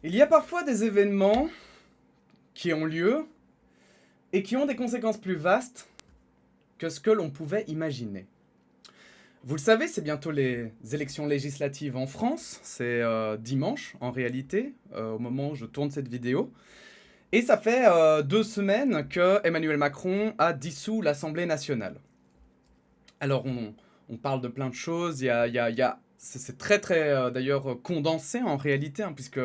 Il y a parfois des événements qui ont lieu et qui ont des conséquences plus vastes que ce que l'on pouvait imaginer. Vous le savez, c'est bientôt les élections législatives en France. C'est dimanche, en réalité, au moment où je tourne cette vidéo. Et ça fait 2 semaines que Emmanuel Macron a dissous l'Assemblée nationale. Alors, on parle de plein de choses. C'est très, très, d'ailleurs, condensé en réalité, hein, puisque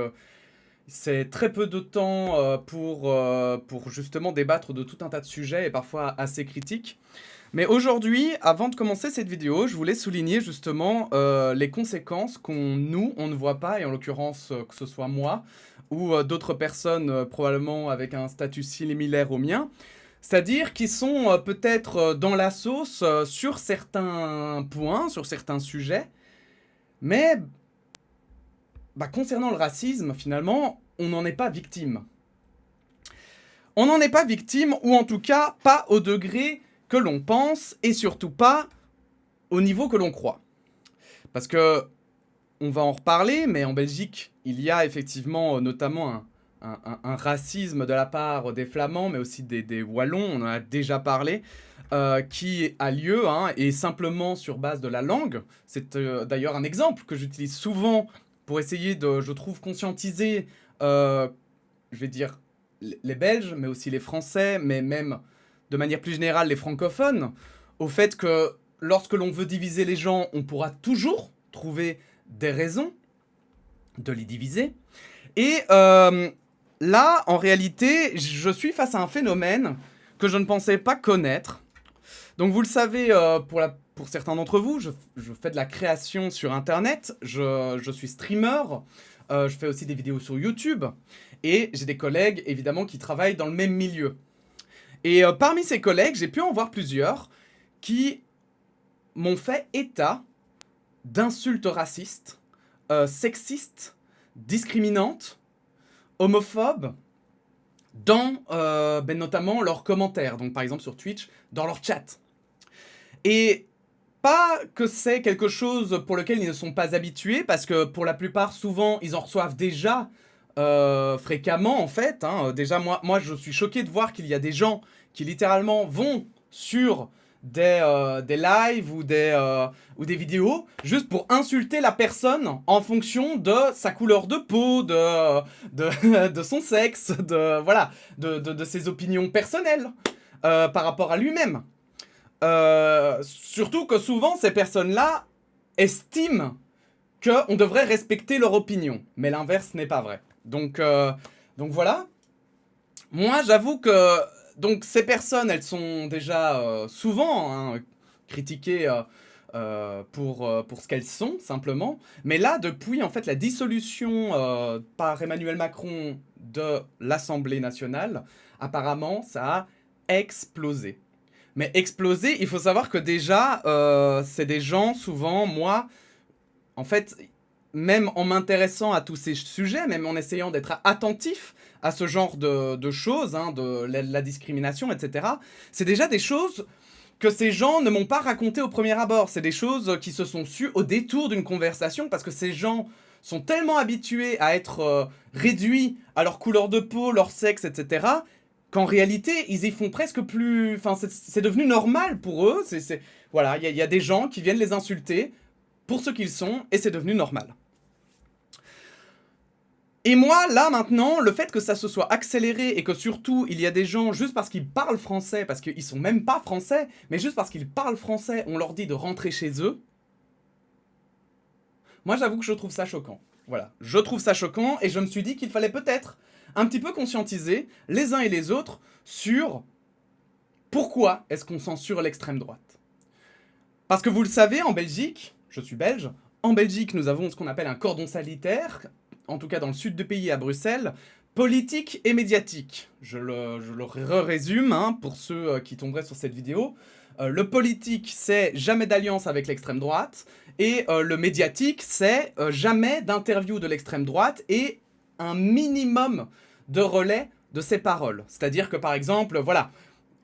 c'est très peu de temps pour justement débattre de tout un tas de sujets et parfois assez critiques. Mais aujourd'hui, avant de commencer cette vidéo, je voulais souligner justement les conséquences nous, on ne voit pas, et en l'occurrence que ce soit moi ou d'autres personnes probablement avec un statut similaire au mien, c'est-à-dire qui sont peut-être dans la sauce sur certains points, sur certains sujets, mais concernant le racisme, finalement, on n'en est pas victime. On n'en est pas victime, ou en tout cas pas au degré que l'on pense, et surtout pas au niveau que l'on croit. Parce que, on va en reparler, mais en Belgique, il y a effectivement notamment un racisme de la part des Flamands, mais aussi des Wallons, on en a déjà parlé, qui a lieu, hein, et simplement sur base de la langue. C'est d'ailleurs un exemple que j'utilise souvent pour essayer de, je trouve, conscientiser, je vais dire, les Belges, mais aussi les Français, mais même de manière plus générale les francophones, au fait que lorsque l'on veut diviser les gens, on pourra toujours trouver des raisons de les diviser. Et là, en réalité, je suis face à un phénomène que je ne pensais pas connaître. Donc vous le savez, pour certains d'entre vous, je fais de la création sur Internet, je suis streamer, je fais aussi des vidéos sur YouTube, et j'ai des collègues, évidemment, qui travaillent dans le même milieu. Et parmi ces collègues, j'ai pu en voir plusieurs qui m'ont fait état d'insultes racistes, sexistes, discriminantes, homophobes, dans notamment leurs commentaires, donc par exemple sur Twitch, dans leur chat. Et pas que c'est quelque chose pour lequel ils ne sont pas habitués, parce que pour la plupart, souvent, ils en reçoivent déjà fréquemment, en fait. Hein. Déjà, moi, je suis choqué de voir qu'il y a des gens qui littéralement vont sur des lives ou des vidéos juste pour insulter la personne en fonction de sa couleur de peau, de son sexe, voilà, de ses opinions personnelles par rapport à lui-même. Surtout que souvent, ces personnes-là estiment qu'on devrait respecter leur opinion. Mais l'inverse n'est pas vrai. Donc voilà. Moi, j'avoue que donc, ces personnes, elles sont déjà souvent hein, critiquées pour ce qu'elles sont, simplement. Mais là, depuis en fait la dissolution par Emmanuel Macron de l'Assemblée nationale, apparemment, ça a explosé. Mais exploser, il faut savoir que déjà, c'est des gens, souvent, moi, en fait, même en m'intéressant à tous ces sujets, même en essayant d'être attentif à ce genre de choses, hein, de la discrimination, etc., c'est déjà des choses que ces gens ne m'ont pas racontées au premier abord. C'est des choses qui se sont sues au détour d'une conversation, parce que ces gens sont tellement habitués à être réduits à leur couleur de peau, leur sexe, etc., qu'en réalité, ils y font presque plus... Enfin, c'est devenu normal pour eux. Voilà, il y a des gens qui viennent les insulter pour ce qu'ils sont, et c'est devenu normal. Et moi, là, maintenant, le fait que ça se soit accéléré et que surtout, il y a des gens, juste parce qu'ils parlent français, parce qu'ils sont même pas français, mais juste parce qu'ils parlent français, on leur dit de rentrer chez eux. Moi, j'avoue que je trouve ça choquant. Voilà, je trouve ça choquant, et je me suis dit qu'il fallait peut-être un petit peu conscientiser les uns et les autres sur pourquoi est-ce qu'on censure l'extrême droite. Parce que vous le savez, en Belgique, je suis belge, en Belgique, nous avons ce qu'on appelle un cordon sanitaire, en tout cas dans le sud du pays, à Bruxelles, politique et médiatique. Je le résume hein, pour ceux qui tomberaient sur cette vidéo. Le politique, c'est jamais d'alliance avec l'extrême droite, et le médiatique, c'est jamais d'interview de l'extrême droite et un minimum de relais de ses paroles. C'est-à-dire que par exemple, voilà,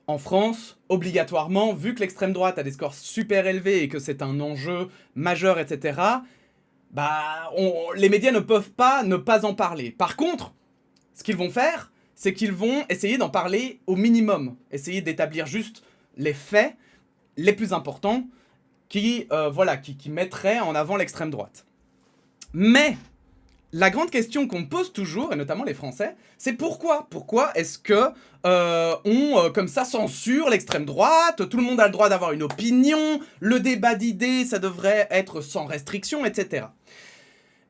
en France, obligatoirement, vu que l'extrême droite a des scores super élevés et que c'est un enjeu majeur, etc., les médias ne peuvent pas ne pas en parler. Par contre, ce qu'ils vont faire, c'est qu'ils vont essayer d'en parler au minimum. Essayer d'établir juste les faits les plus importants qui mettraient en avant l'extrême droite. Mais la grande question qu'on me pose toujours, et notamment les Français, c'est pourquoi ? Pourquoi est-ce que comme ça, censure l'extrême droite ? Tout le monde a le droit d'avoir une opinion, le débat d'idées, ça devrait être sans restriction, etc.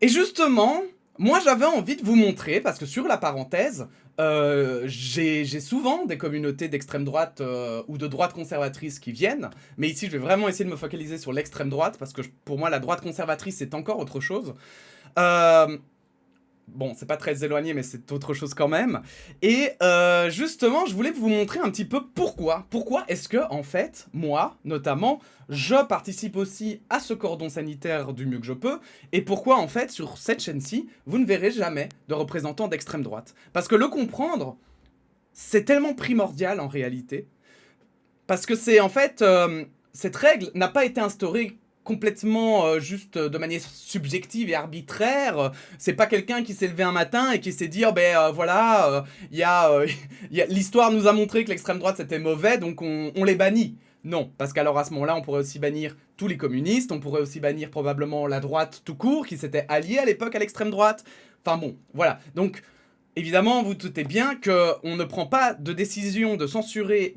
Et justement, moi j'avais envie de vous montrer, parce que sur la parenthèse, j'ai souvent des communautés d'extrême droite ou de droite conservatrice qui viennent, mais ici je vais vraiment essayer de me focaliser sur l'extrême droite, parce que pour moi la droite conservatrice c'est encore autre chose. Bon, c'est pas très éloigné, mais c'est autre chose quand même. Et justement, je voulais vous montrer un petit peu pourquoi. Pourquoi est-ce que, en fait, moi, notamment, je participe aussi à ce cordon sanitaire du mieux que je peux. Et pourquoi, en fait, sur cette chaîne-ci, vous ne verrez jamais de représentants d'extrême droite. Parce que le comprendre, c'est tellement primordial, en réalité. Parce que c'est, en fait, cette règle n'a pas été instaurée complètement juste de manière subjective et arbitraire. C'est pas quelqu'un qui s'est levé un matin et qui s'est dit l'histoire nous a montré que l'extrême droite c'était mauvais, donc on les bannit. Non, parce qu'alors à ce moment-là, on pourrait aussi bannir tous les communistes, on pourrait aussi bannir probablement la droite tout court, qui s'était alliée à l'époque à l'extrême droite. Enfin bon, voilà. Donc, évidemment, vous doutez bien qu'on ne prend pas de décision de censurer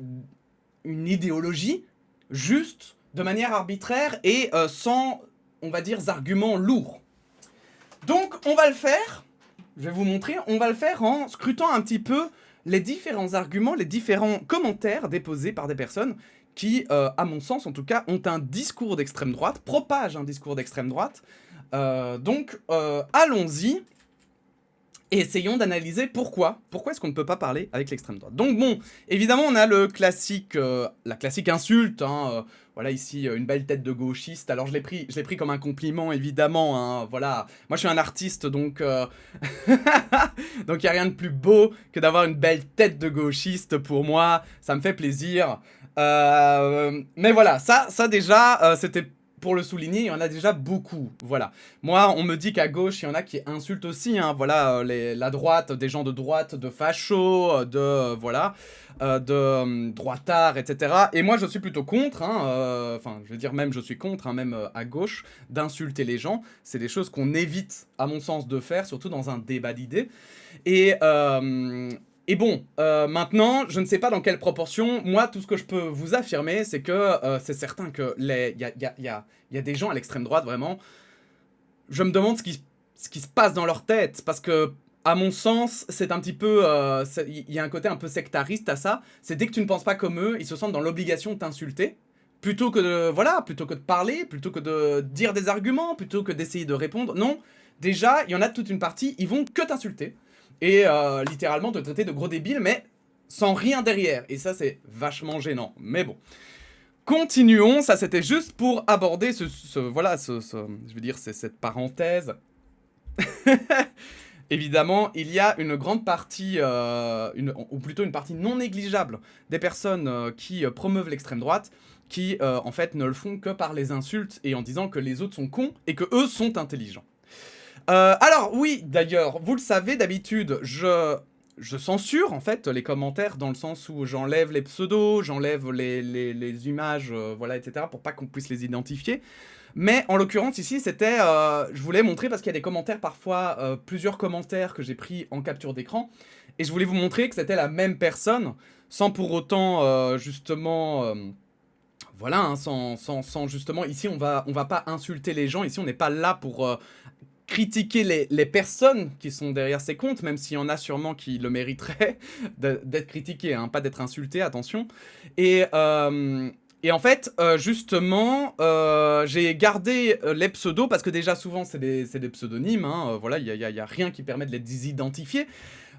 une idéologie juste de manière arbitraire et sans, on va dire, arguments lourds. Donc, on va le faire, je vais vous montrer, on va le faire en scrutant un petit peu les différents arguments, les différents commentaires déposés par des personnes qui, à mon sens en tout cas, ont un discours d'extrême droite, propagent un discours d'extrême droite. Donc, allons-y. Et essayons d'analyser pourquoi. Pourquoi est-ce qu'on ne peut pas parler avec l'extrême droite. Donc bon, évidemment, on a la classique insulte. Voilà, ici, une belle tête de gauchiste. Alors, je l'ai pris comme un compliment, évidemment. Hein, voilà, moi, je suis un artiste, donc... donc, il n'y a rien de plus beau que d'avoir une belle tête de gauchiste pour moi. Ça me fait plaisir. Mais voilà, ça déjà, c'était... Pour le souligner, il y en a déjà beaucoup, voilà. Moi, on me dit qu'à gauche, il y en a qui insultent aussi, hein, voilà, la droite, des gens de droite, de fachos, de droitards, etc. Et moi, je suis plutôt contre, enfin, je veux dire même, je suis contre, hein, même à gauche, d'insulter les gens. C'est des choses qu'on évite, à mon sens, de faire, surtout dans un débat d'idées. Et bon, maintenant, je ne sais pas dans quelle proportion. Moi, tout ce que je peux vous affirmer, c'est que c'est certain que il y a des gens à l'extrême droite, vraiment. Je me demande ce qui se passe dans leur tête, parce que, à mon sens, c'est un petit peu... il y a un côté un peu sectariste à ça. C'est dès que tu ne penses pas comme eux, ils se sentent dans l'obligation de t'insulter. Plutôt que de parler, plutôt que de dire des arguments, plutôt que d'essayer de répondre. Non, déjà, il y en a toute une partie, ils vont que t'insulter. Et littéralement te traiter de gros débile, mais sans rien derrière. Et ça, c'est vachement gênant. Mais bon. Continuons, ça c'était juste pour aborder je veux dire, c'est cette parenthèse. Évidemment, il y a une grande partie, ou plutôt une partie non négligeable des personnes qui promeuvent l'extrême droite, qui en fait ne le font que par les insultes et en disant que les autres sont cons et que eux sont intelligents. Alors oui, d'ailleurs, vous le savez, d'habitude, je censure en fait les commentaires dans le sens où j'enlève les pseudos, j'enlève les images, voilà, etc. pour pas qu'on puisse les identifier. Mais en l'occurrence ici, c'était, je voulais montrer parce qu'il y a des commentaires parfois, plusieurs commentaires que j'ai pris en capture d'écran, et je voulais vous montrer que c'était la même personne, sans pour autant justement... voilà, hein, sans justement, ici on va pas insulter les gens, ici on n'est pas là pour critiquer les personnes qui sont derrière ces comptes, même s'il y en a sûrement qui le mériteraient d'être critiqués, hein, pas d'être insultés, attention. Et en fait, justement, j'ai gardé les pseudos, parce que déjà souvent c'est des pseudonymes, hein, voilà, il y a rien qui permet de les désidentifier.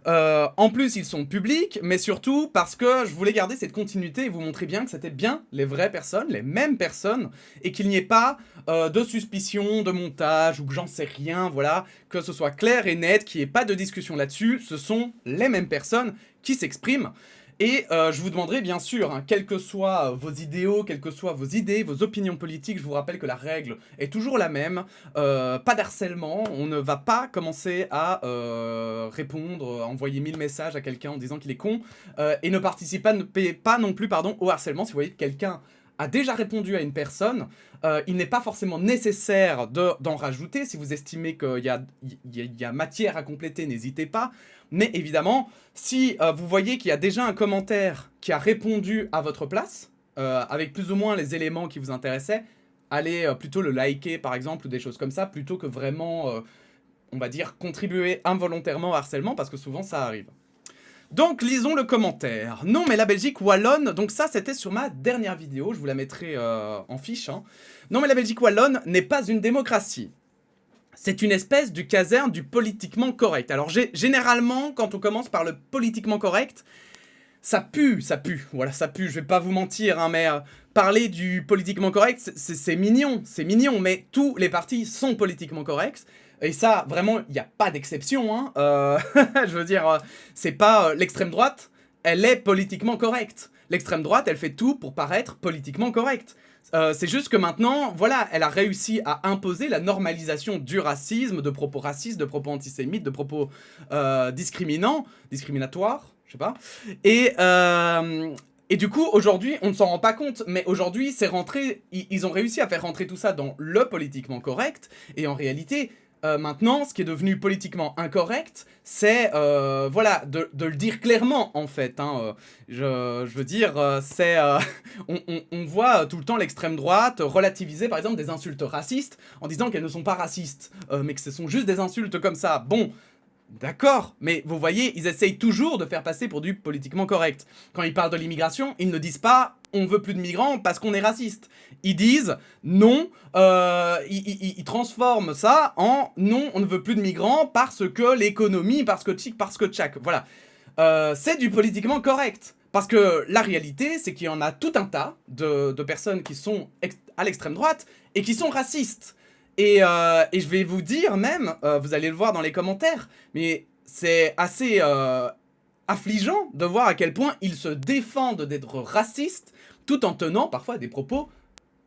En plus, ils sont publics, mais surtout parce que je voulais garder cette continuité et vous montrer bien que c'était bien les vraies personnes, les mêmes personnes, et qu'il n'y ait pas de suspicion, de montage, ou que j'en sais rien, voilà, que ce soit clair et net, qu'il n'y ait pas de discussion là-dessus, ce sont les mêmes personnes qui s'expriment. Et je vous demanderai bien sûr, hein, quels que soient vos idéaux, quelles que soient vos idées, vos opinions politiques, je vous rappelle que la règle est toujours la même, pas d'harcèlement, on ne va pas commencer à répondre, à envoyer 1000 messages à quelqu'un en disant qu'il est con, et ne participez pas non plus au harcèlement. Si vous voyez que quelqu'un a déjà répondu à une personne, il n'est pas forcément nécessaire d'en rajouter. Si vous estimez qu'il y a matière à compléter, n'hésitez pas. Mais évidemment, si vous voyez qu'il y a déjà un commentaire qui a répondu à votre place, avec plus ou moins les éléments qui vous intéressaient, allez plutôt le liker par exemple, ou des choses comme ça, plutôt que vraiment, on va dire, contribuer involontairement au harcèlement, parce que souvent ça arrive. Donc, lisons le commentaire. Non, mais la Belgique wallonne, donc ça, c'était sur ma dernière vidéo, je vous la mettrai en fiche. Hein. Non, mais la Belgique wallonne n'est pas une démocratie. C'est une espèce du caserne du politiquement correct. Alors, généralement, quand on commence par le politiquement correct, ça pue, voilà, ça pue, je vais pas vous mentir, hein, mais parler du politiquement correct, c'est mignon, mais tous les partis sont politiquement corrects. Et ça, vraiment, il n'y a pas d'exception. Hein. Je veux dire, c'est pas l'extrême droite, elle est politiquement correcte. L'extrême droite, elle fait tout pour paraître politiquement correcte. C'est juste que maintenant, voilà, elle a réussi à imposer la normalisation du racisme, de propos racistes, de propos antisémites, de propos discriminatoires, je sais pas. Et du coup, aujourd'hui, on ne s'en rend pas compte, mais aujourd'hui, c'est rentré, ils ont réussi à faire rentrer tout ça dans le politiquement correct, et en réalité... maintenant, ce qui est devenu politiquement incorrect, c'est voilà, de le dire clairement, en fait. Hein, je veux dire, c'est... on voit tout le temps l'extrême droite relativiser, par exemple, des insultes racistes, en disant qu'elles ne sont pas racistes, mais que ce sont juste des insultes comme ça. Bon... D'accord, mais vous voyez, ils essayent toujours de faire passer pour du politiquement correct. Quand ils parlent de l'immigration, ils ne disent pas « on veut plus de migrants parce qu'on est raciste ». Ils disent « non », ils transforment ça en « non, on ne veut plus de migrants parce que l'économie, parce que tchic, parce que tchac ». Voilà, c'est du politiquement correct. Parce que la réalité, c'est qu'il y en a tout un tas de personnes qui sont à l'extrême droite et qui sont racistes. Et je vais vous dire même, vous allez le voir dans les commentaires, mais c'est assez affligeant de voir à quel point ils se défendent d'être racistes, tout en tenant parfois des propos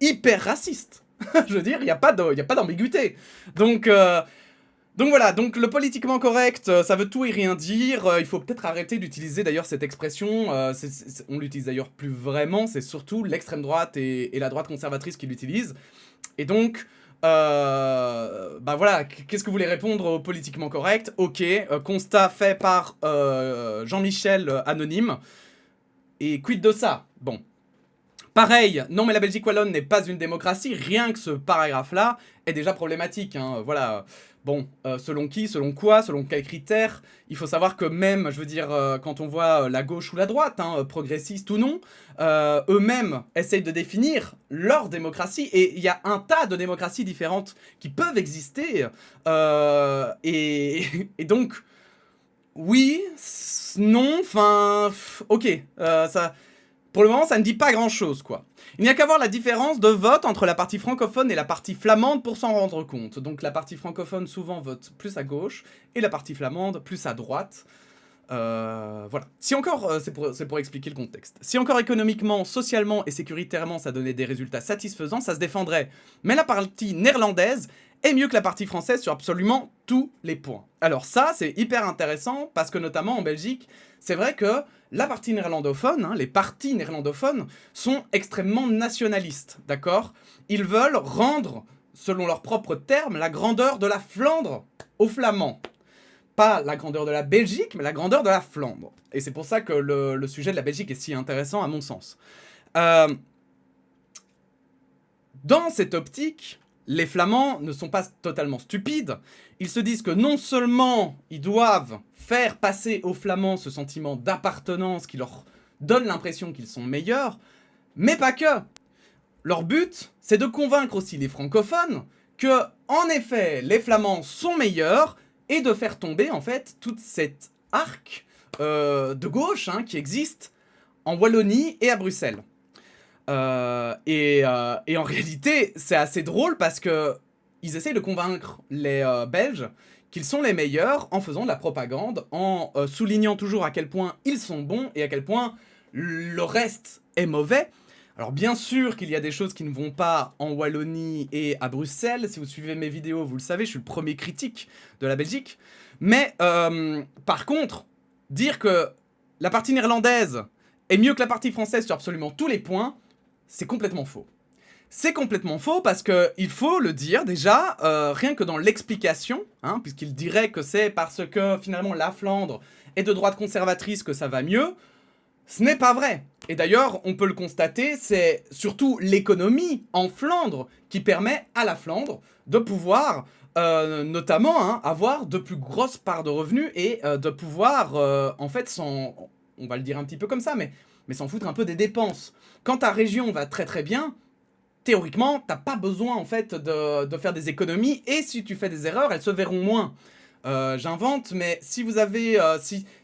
hyper racistes. Je veux dire, il n'y a pas d'ambiguïté. Donc voilà, donc le politiquement correct, ça veut tout et rien dire. Il faut peut-être arrêter d'utiliser d'ailleurs cette expression. On l'utilise d'ailleurs plus vraiment, c'est surtout l'extrême droite et la droite conservatrice qui l'utilisent. Et donc... bah voilà, qu'est-ce que vous voulez répondre au politiquement correct? Ok, constat fait par Jean-Michel Anonyme. Et quid de ça? Bon. Pareil, non mais la Belgique wallonne n'est pas une démocratie, rien que ce paragraphe-là est déjà problématique, hein, voilà. Bon, selon qui, selon quoi, selon quels critères? Il faut savoir que même, je veux dire, quand on voit la gauche ou la droite, hein, progressiste ou non, eux-mêmes essayent de définir leur démocratie, et il y a un tas de démocraties différentes qui peuvent exister, et donc, oui, non, enfin, ok, ça... Pour le moment, ça ne dit pas grand-chose, quoi. Il n'y a qu'à voir la différence de vote entre la partie francophone et la partie flamande pour s'en rendre compte. Donc la partie francophone souvent vote plus à gauche, et la partie flamande plus à droite. Voilà. Si encore, c'est pour expliquer le contexte. Si encore économiquement, socialement et sécuritairement ça donnait des résultats satisfaisants, ça se défendrait. Mais la partie néerlandaise est mieux que la partie française sur absolument tous les points. Alors ça, c'est hyper intéressant, parce que notamment en Belgique, c'est vrai que la partie néerlandophone, hein, les partis néerlandophones, sont extrêmement nationalistes, d'accord? Ils veulent rendre, selon leurs propres termes, la grandeur de la Flandre aux Flamands. Pas la grandeur de la Belgique, mais la grandeur de la Flandre. Et c'est pour ça que le sujet de la Belgique est si intéressant à mon sens. Dans cette optique, les Flamands ne sont pas totalement stupides. Ils se disent que non seulement ils doivent faire passer aux Flamands ce sentiment d'appartenance qui leur donne l'impression qu'ils sont meilleurs, mais pas que. Leur but, c'est de convaincre aussi les francophones que, en effet, les Flamands sont meilleurs, et de faire tomber, en fait, toute cette arc de gauche, hein, qui existe en Wallonie et à Bruxelles. Et en réalité, c'est assez drôle parce que ils essayent de convaincre les Belges qu'ils sont les meilleurs en faisant de la propagande, en soulignant toujours à quel point ils sont bons et à quel point le reste est mauvais. Alors bien sûr qu'il y a des choses qui ne vont pas en Wallonie et à Bruxelles. Si vous suivez mes vidéos, vous le savez, je suis le premier critique de la Belgique. Mais par contre, dire que la partie néerlandaise est mieux que la partie française sur absolument tous les points, c'est complètement faux. C'est complètement faux parce qu'il faut le dire déjà, rien que dans l'explication, hein, puisqu'il dirait que c'est parce que finalement la Flandre est de droite conservatrice que ça va mieux. Ce n'est pas vrai. Et d'ailleurs, on peut le constater, c'est surtout l'économie en Flandre qui permet à la Flandre de pouvoir, notamment, hein, avoir de plus grosses parts de revenus et de pouvoir, en fait, on va le dire un petit peu comme ça, mais s'en foutre un peu des dépenses. Quand ta région va très très bien, théoriquement, t'as pas besoin en fait de faire des économies, et si tu fais des erreurs, elles se verront moins. J'invente, mais si vous avez,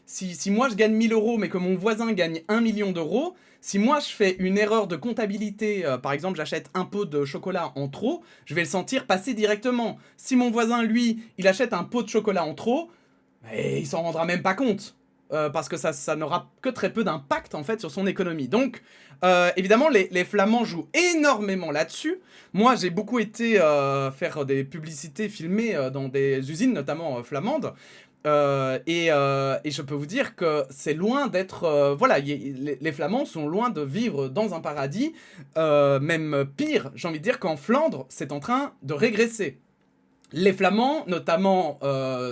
si moi je gagne 1000 euros, mais que mon voisin gagne 1 million d'euros, si moi je fais une erreur de comptabilité, par exemple j'achète un pot de chocolat en trop, je vais le sentir passer directement. Si mon voisin, lui, il achète un pot de chocolat en trop, il s'en rendra même pas compte. Parce que ça n'aura que très peu d'impact en fait sur son économie. Donc évidemment les Flamands jouent énormément là-dessus. Moi j'ai beaucoup été faire des publicités filmées dans des usines notamment flamandes. Et je peux vous dire que c'est loin d'être... voilà, les Flamands sont loin de vivre dans un paradis. Même pire, j'ai envie de dire qu'en Flandre, c'est en train de régresser. Les Flamands, notamment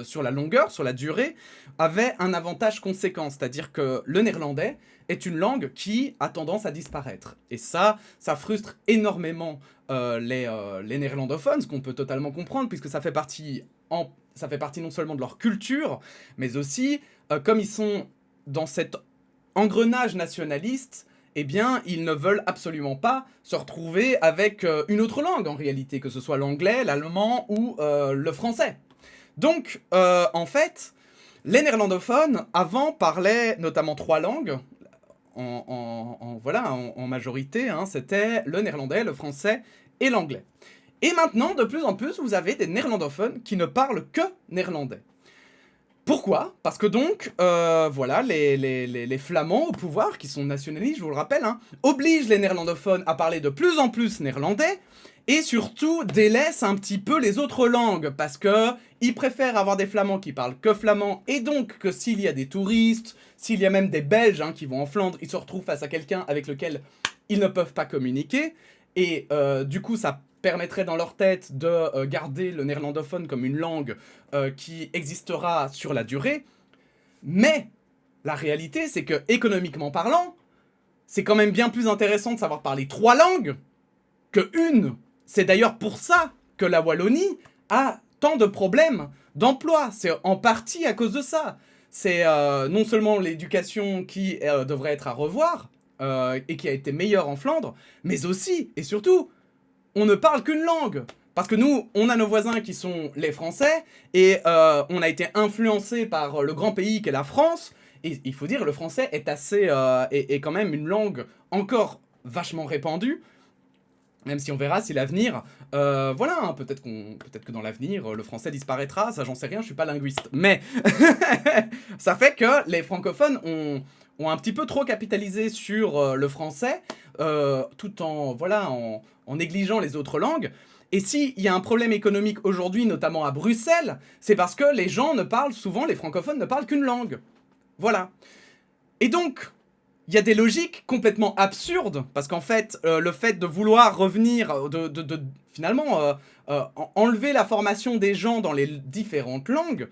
sur la longueur, sur la durée, avaient un avantage conséquent, c'est-à-dire que le néerlandais est une langue qui a tendance à disparaître. Et ça frustre énormément les néerlandophones, ce qu'on peut totalement comprendre, puisque ça fait partie non seulement de leur culture, mais aussi, comme ils sont dans cet engrenage nationaliste, eh bien, ils ne veulent absolument pas se retrouver avec une autre langue, en réalité, que ce soit l'anglais, l'allemand ou le français. Donc, en fait, les néerlandophones, avant, parlaient notamment 3 langues, en majorité, hein, c'était le néerlandais, le français et l'anglais. Et maintenant, de plus en plus, vous avez des néerlandophones qui ne parlent que néerlandais. Pourquoi ? Parce que donc, voilà, les Flamands au pouvoir, qui sont nationalistes, je vous le rappelle, hein, obligent les néerlandophones à parler de plus en plus néerlandais, et surtout délaissent un petit peu les autres langues, parce que ils préfèrent avoir des Flamands qui parlent que flamand, et donc que s'il y a des touristes, s'il y a même des Belges hein, qui vont en Flandre, ils se retrouvent face à quelqu'un avec lequel ils ne peuvent pas communiquer, et du coup ça permettrait dans leur tête de garder le néerlandophone comme une langue qui existera sur la durée. Mais la réalité, c'est que, économiquement parlant, c'est quand même bien plus intéressant de savoir parler 3 langues que une. C'est d'ailleurs pour ça que la Wallonie a tant de problèmes d'emploi. C'est en partie à cause de ça. C'est non seulement l'éducation qui devrait être à revoir, et qui a été meilleure en Flandre, mais aussi, et surtout, on ne parle qu'une langue. Parce que nous, on a nos voisins qui sont les Français, et on a été influencés par le grand pays qu'est la France, et il faut dire, le français est assez, est quand même une langue encore vachement répandue, même si on verra si l'avenir, voilà, hein, peut-être que dans l'avenir, le français disparaîtra, ça j'en sais rien, je suis pas linguiste, mais ça fait que les francophones ont un petit peu trop capitalisé sur le français, tout en, voilà, en négligeant les autres langues. Et s'il y a un problème économique aujourd'hui, notamment à Bruxelles, c'est parce que les gens ne parlent souvent, les francophones ne parlent qu'une langue. Voilà. Et donc, il y a des logiques complètement absurdes, parce qu'en fait, le fait de vouloir revenir, finalement, enlever la formation des gens dans les différentes langues,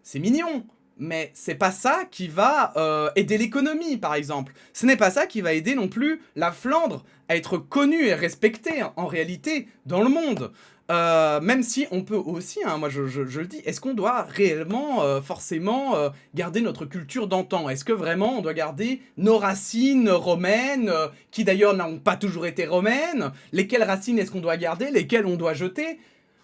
c'est mignon. Mais c'est pas ça qui va aider l'économie, par exemple. Ce n'est pas ça qui va aider non plus la Flandre à être connue et respectée, en réalité, dans le monde. Même si on peut aussi, hein, moi je le dis, est-ce qu'on doit réellement, forcément, garder notre culture d'antan ? Est-ce que vraiment on doit garder nos racines romaines, qui d'ailleurs n'ont pas toujours été romaines ? Lesquelles racines est-ce qu'on doit garder ? Lesquelles on doit jeter ?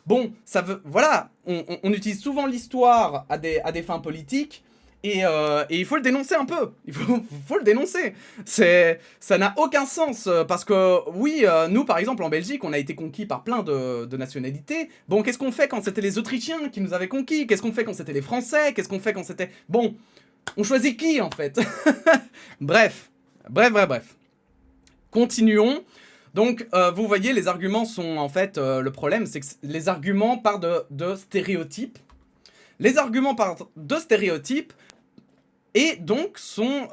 Bon, ça veut, voilà, on utilise souvent l'histoire à des fins politiques, Et il faut le dénoncer un peu. Faut le dénoncer. Ça n'a aucun sens. Parce que, oui, nous, par exemple, en Belgique, on a été conquis par plein de nationalités. Bon, qu'est-ce qu'on fait quand c'était les Autrichiens qui nous avaient conquis? Qu'est-ce qu'on fait quand c'était les Français? Qu'est-ce qu'on fait quand c'était... Bon, on choisit qui, en fait? Bref. Bref. Continuons. Donc, vous voyez, les arguments sont, en fait, le problème, c'est que les arguments partent de stéréotypes. Les arguments partent de stéréotypes et donc sont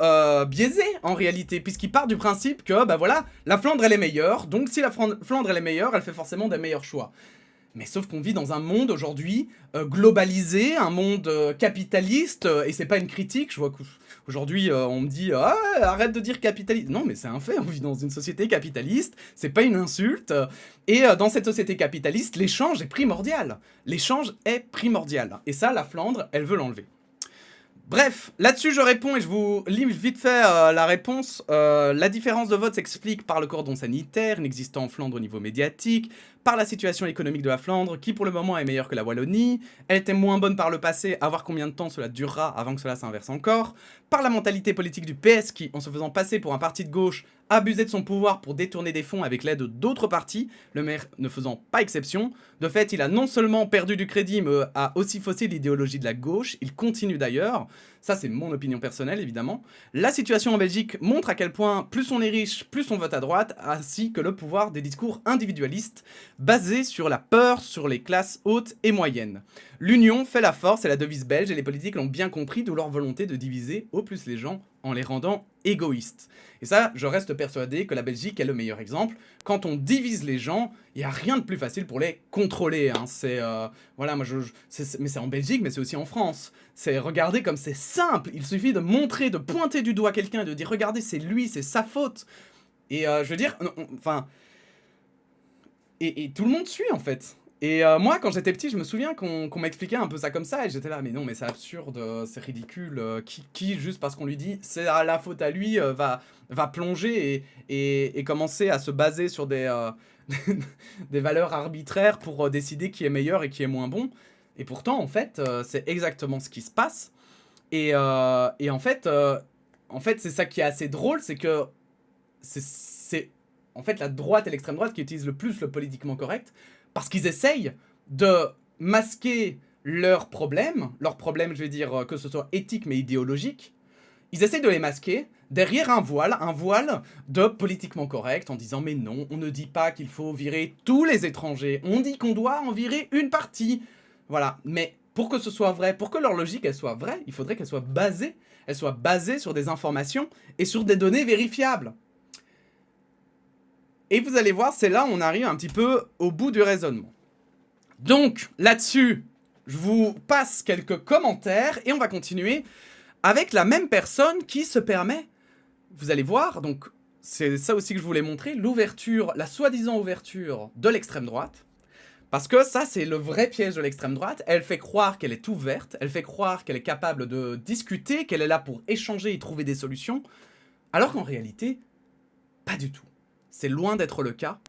biaisés en réalité, puisqu'ils partent du principe que, bah voilà, la Flandre elle est meilleure, donc si la Flandre elle est meilleure, elle fait forcément des meilleurs choix. Mais sauf qu'on vit dans un monde aujourd'hui globalisé, un monde capitaliste, et c'est pas une critique, je vois qu'aujourd'hui on me dit ah, arrête de dire capitaliste. Non mais c'est un fait, on vit dans une société capitaliste, c'est pas une insulte, et dans cette société capitaliste, l'échange est primordial. L'échange est primordial, et ça la Flandre, elle veut l'enlever. Bref, là-dessus je réponds et je vous lis vite fait la réponse. La différence de vote s'explique par le cordon sanitaire inexistant en Flandre au niveau médiatique, par la situation économique de la Flandre, qui pour le moment est meilleure que la Wallonie, elle était moins bonne par le passé, à voir combien de temps cela durera avant que cela s'inverse encore, par la mentalité politique du PS qui, en se faisant passer pour un parti de gauche, abusait de son pouvoir pour détourner des fonds avec l'aide d'autres partis, le maire ne faisant pas exception. De fait, il a non seulement perdu du crédit, mais a aussi faussé l'idéologie de la gauche, il continue d'ailleurs. Ça, c'est mon opinion personnelle, évidemment. La situation en Belgique montre à quel point plus on est riche, plus on vote à droite, ainsi que le pouvoir des discours individualistes, basés sur la peur, sur les classes hautes et moyennes. L'union fait la force, c'est la devise belge, et les politiques l'ont bien compris, d'où leur volonté de diviser au plus les gens en les rendant égoïstes. Et ça, je reste persuadé que la Belgique est le meilleur exemple. Quand on divise les gens, il n'y a rien de plus facile pour les contrôler. Hein. Voilà, moi mais c'est en Belgique, mais c'est aussi en France. C'est regardez comme c'est simple. Il suffit de montrer, de pointer du doigt quelqu'un, de dire regardez, c'est lui, c'est sa faute. Et je veux dire, enfin, et tout le monde suit en fait. Et moi, quand j'étais petit, je me souviens qu'on m'expliquait un peu ça comme ça, et j'étais là, mais non, mais c'est absurde, c'est ridicule. Qui, juste parce qu'on lui dit c'est la faute à lui, va plonger et commencer à se baser sur des valeurs arbitraires pour décider qui est meilleur et qui est moins bon. Et pourtant, en fait, c'est exactement ce qui se passe. Et en fait, c'est ça qui est assez drôle, c'est que c'est en fait la droite et l'extrême droite qui utilisent le plus le politiquement correct, parce qu'ils essayent de masquer leurs problèmes, je vais dire que ce soit éthique mais idéologique, ils essayent de les masquer derrière un voile de politiquement correct, en disant mais non, on ne dit pas qu'il faut virer tous les étrangers, on dit qu'on doit en virer une partie. Voilà, mais pour que ce soit vrai, pour que leur logique elle soit vraie, il faudrait qu'elle soit basée sur des informations et sur des données vérifiables. Et vous allez voir, c'est là où on arrive un petit peu au bout du raisonnement. Donc, là-dessus, je vous passe quelques commentaires et on va continuer avec la même personne qui se permet, vous allez voir, donc c'est ça aussi que je voulais montrer, l'ouverture, la soi-disant ouverture de l'extrême droite. Parce que ça, c'est le vrai piège de l'extrême droite. Elle fait croire qu'elle est ouverte, elle fait croire qu'elle est capable de discuter, qu'elle est là pour échanger et trouver des solutions, alors qu'en réalité, pas du tout. C'est loin d'être le cas,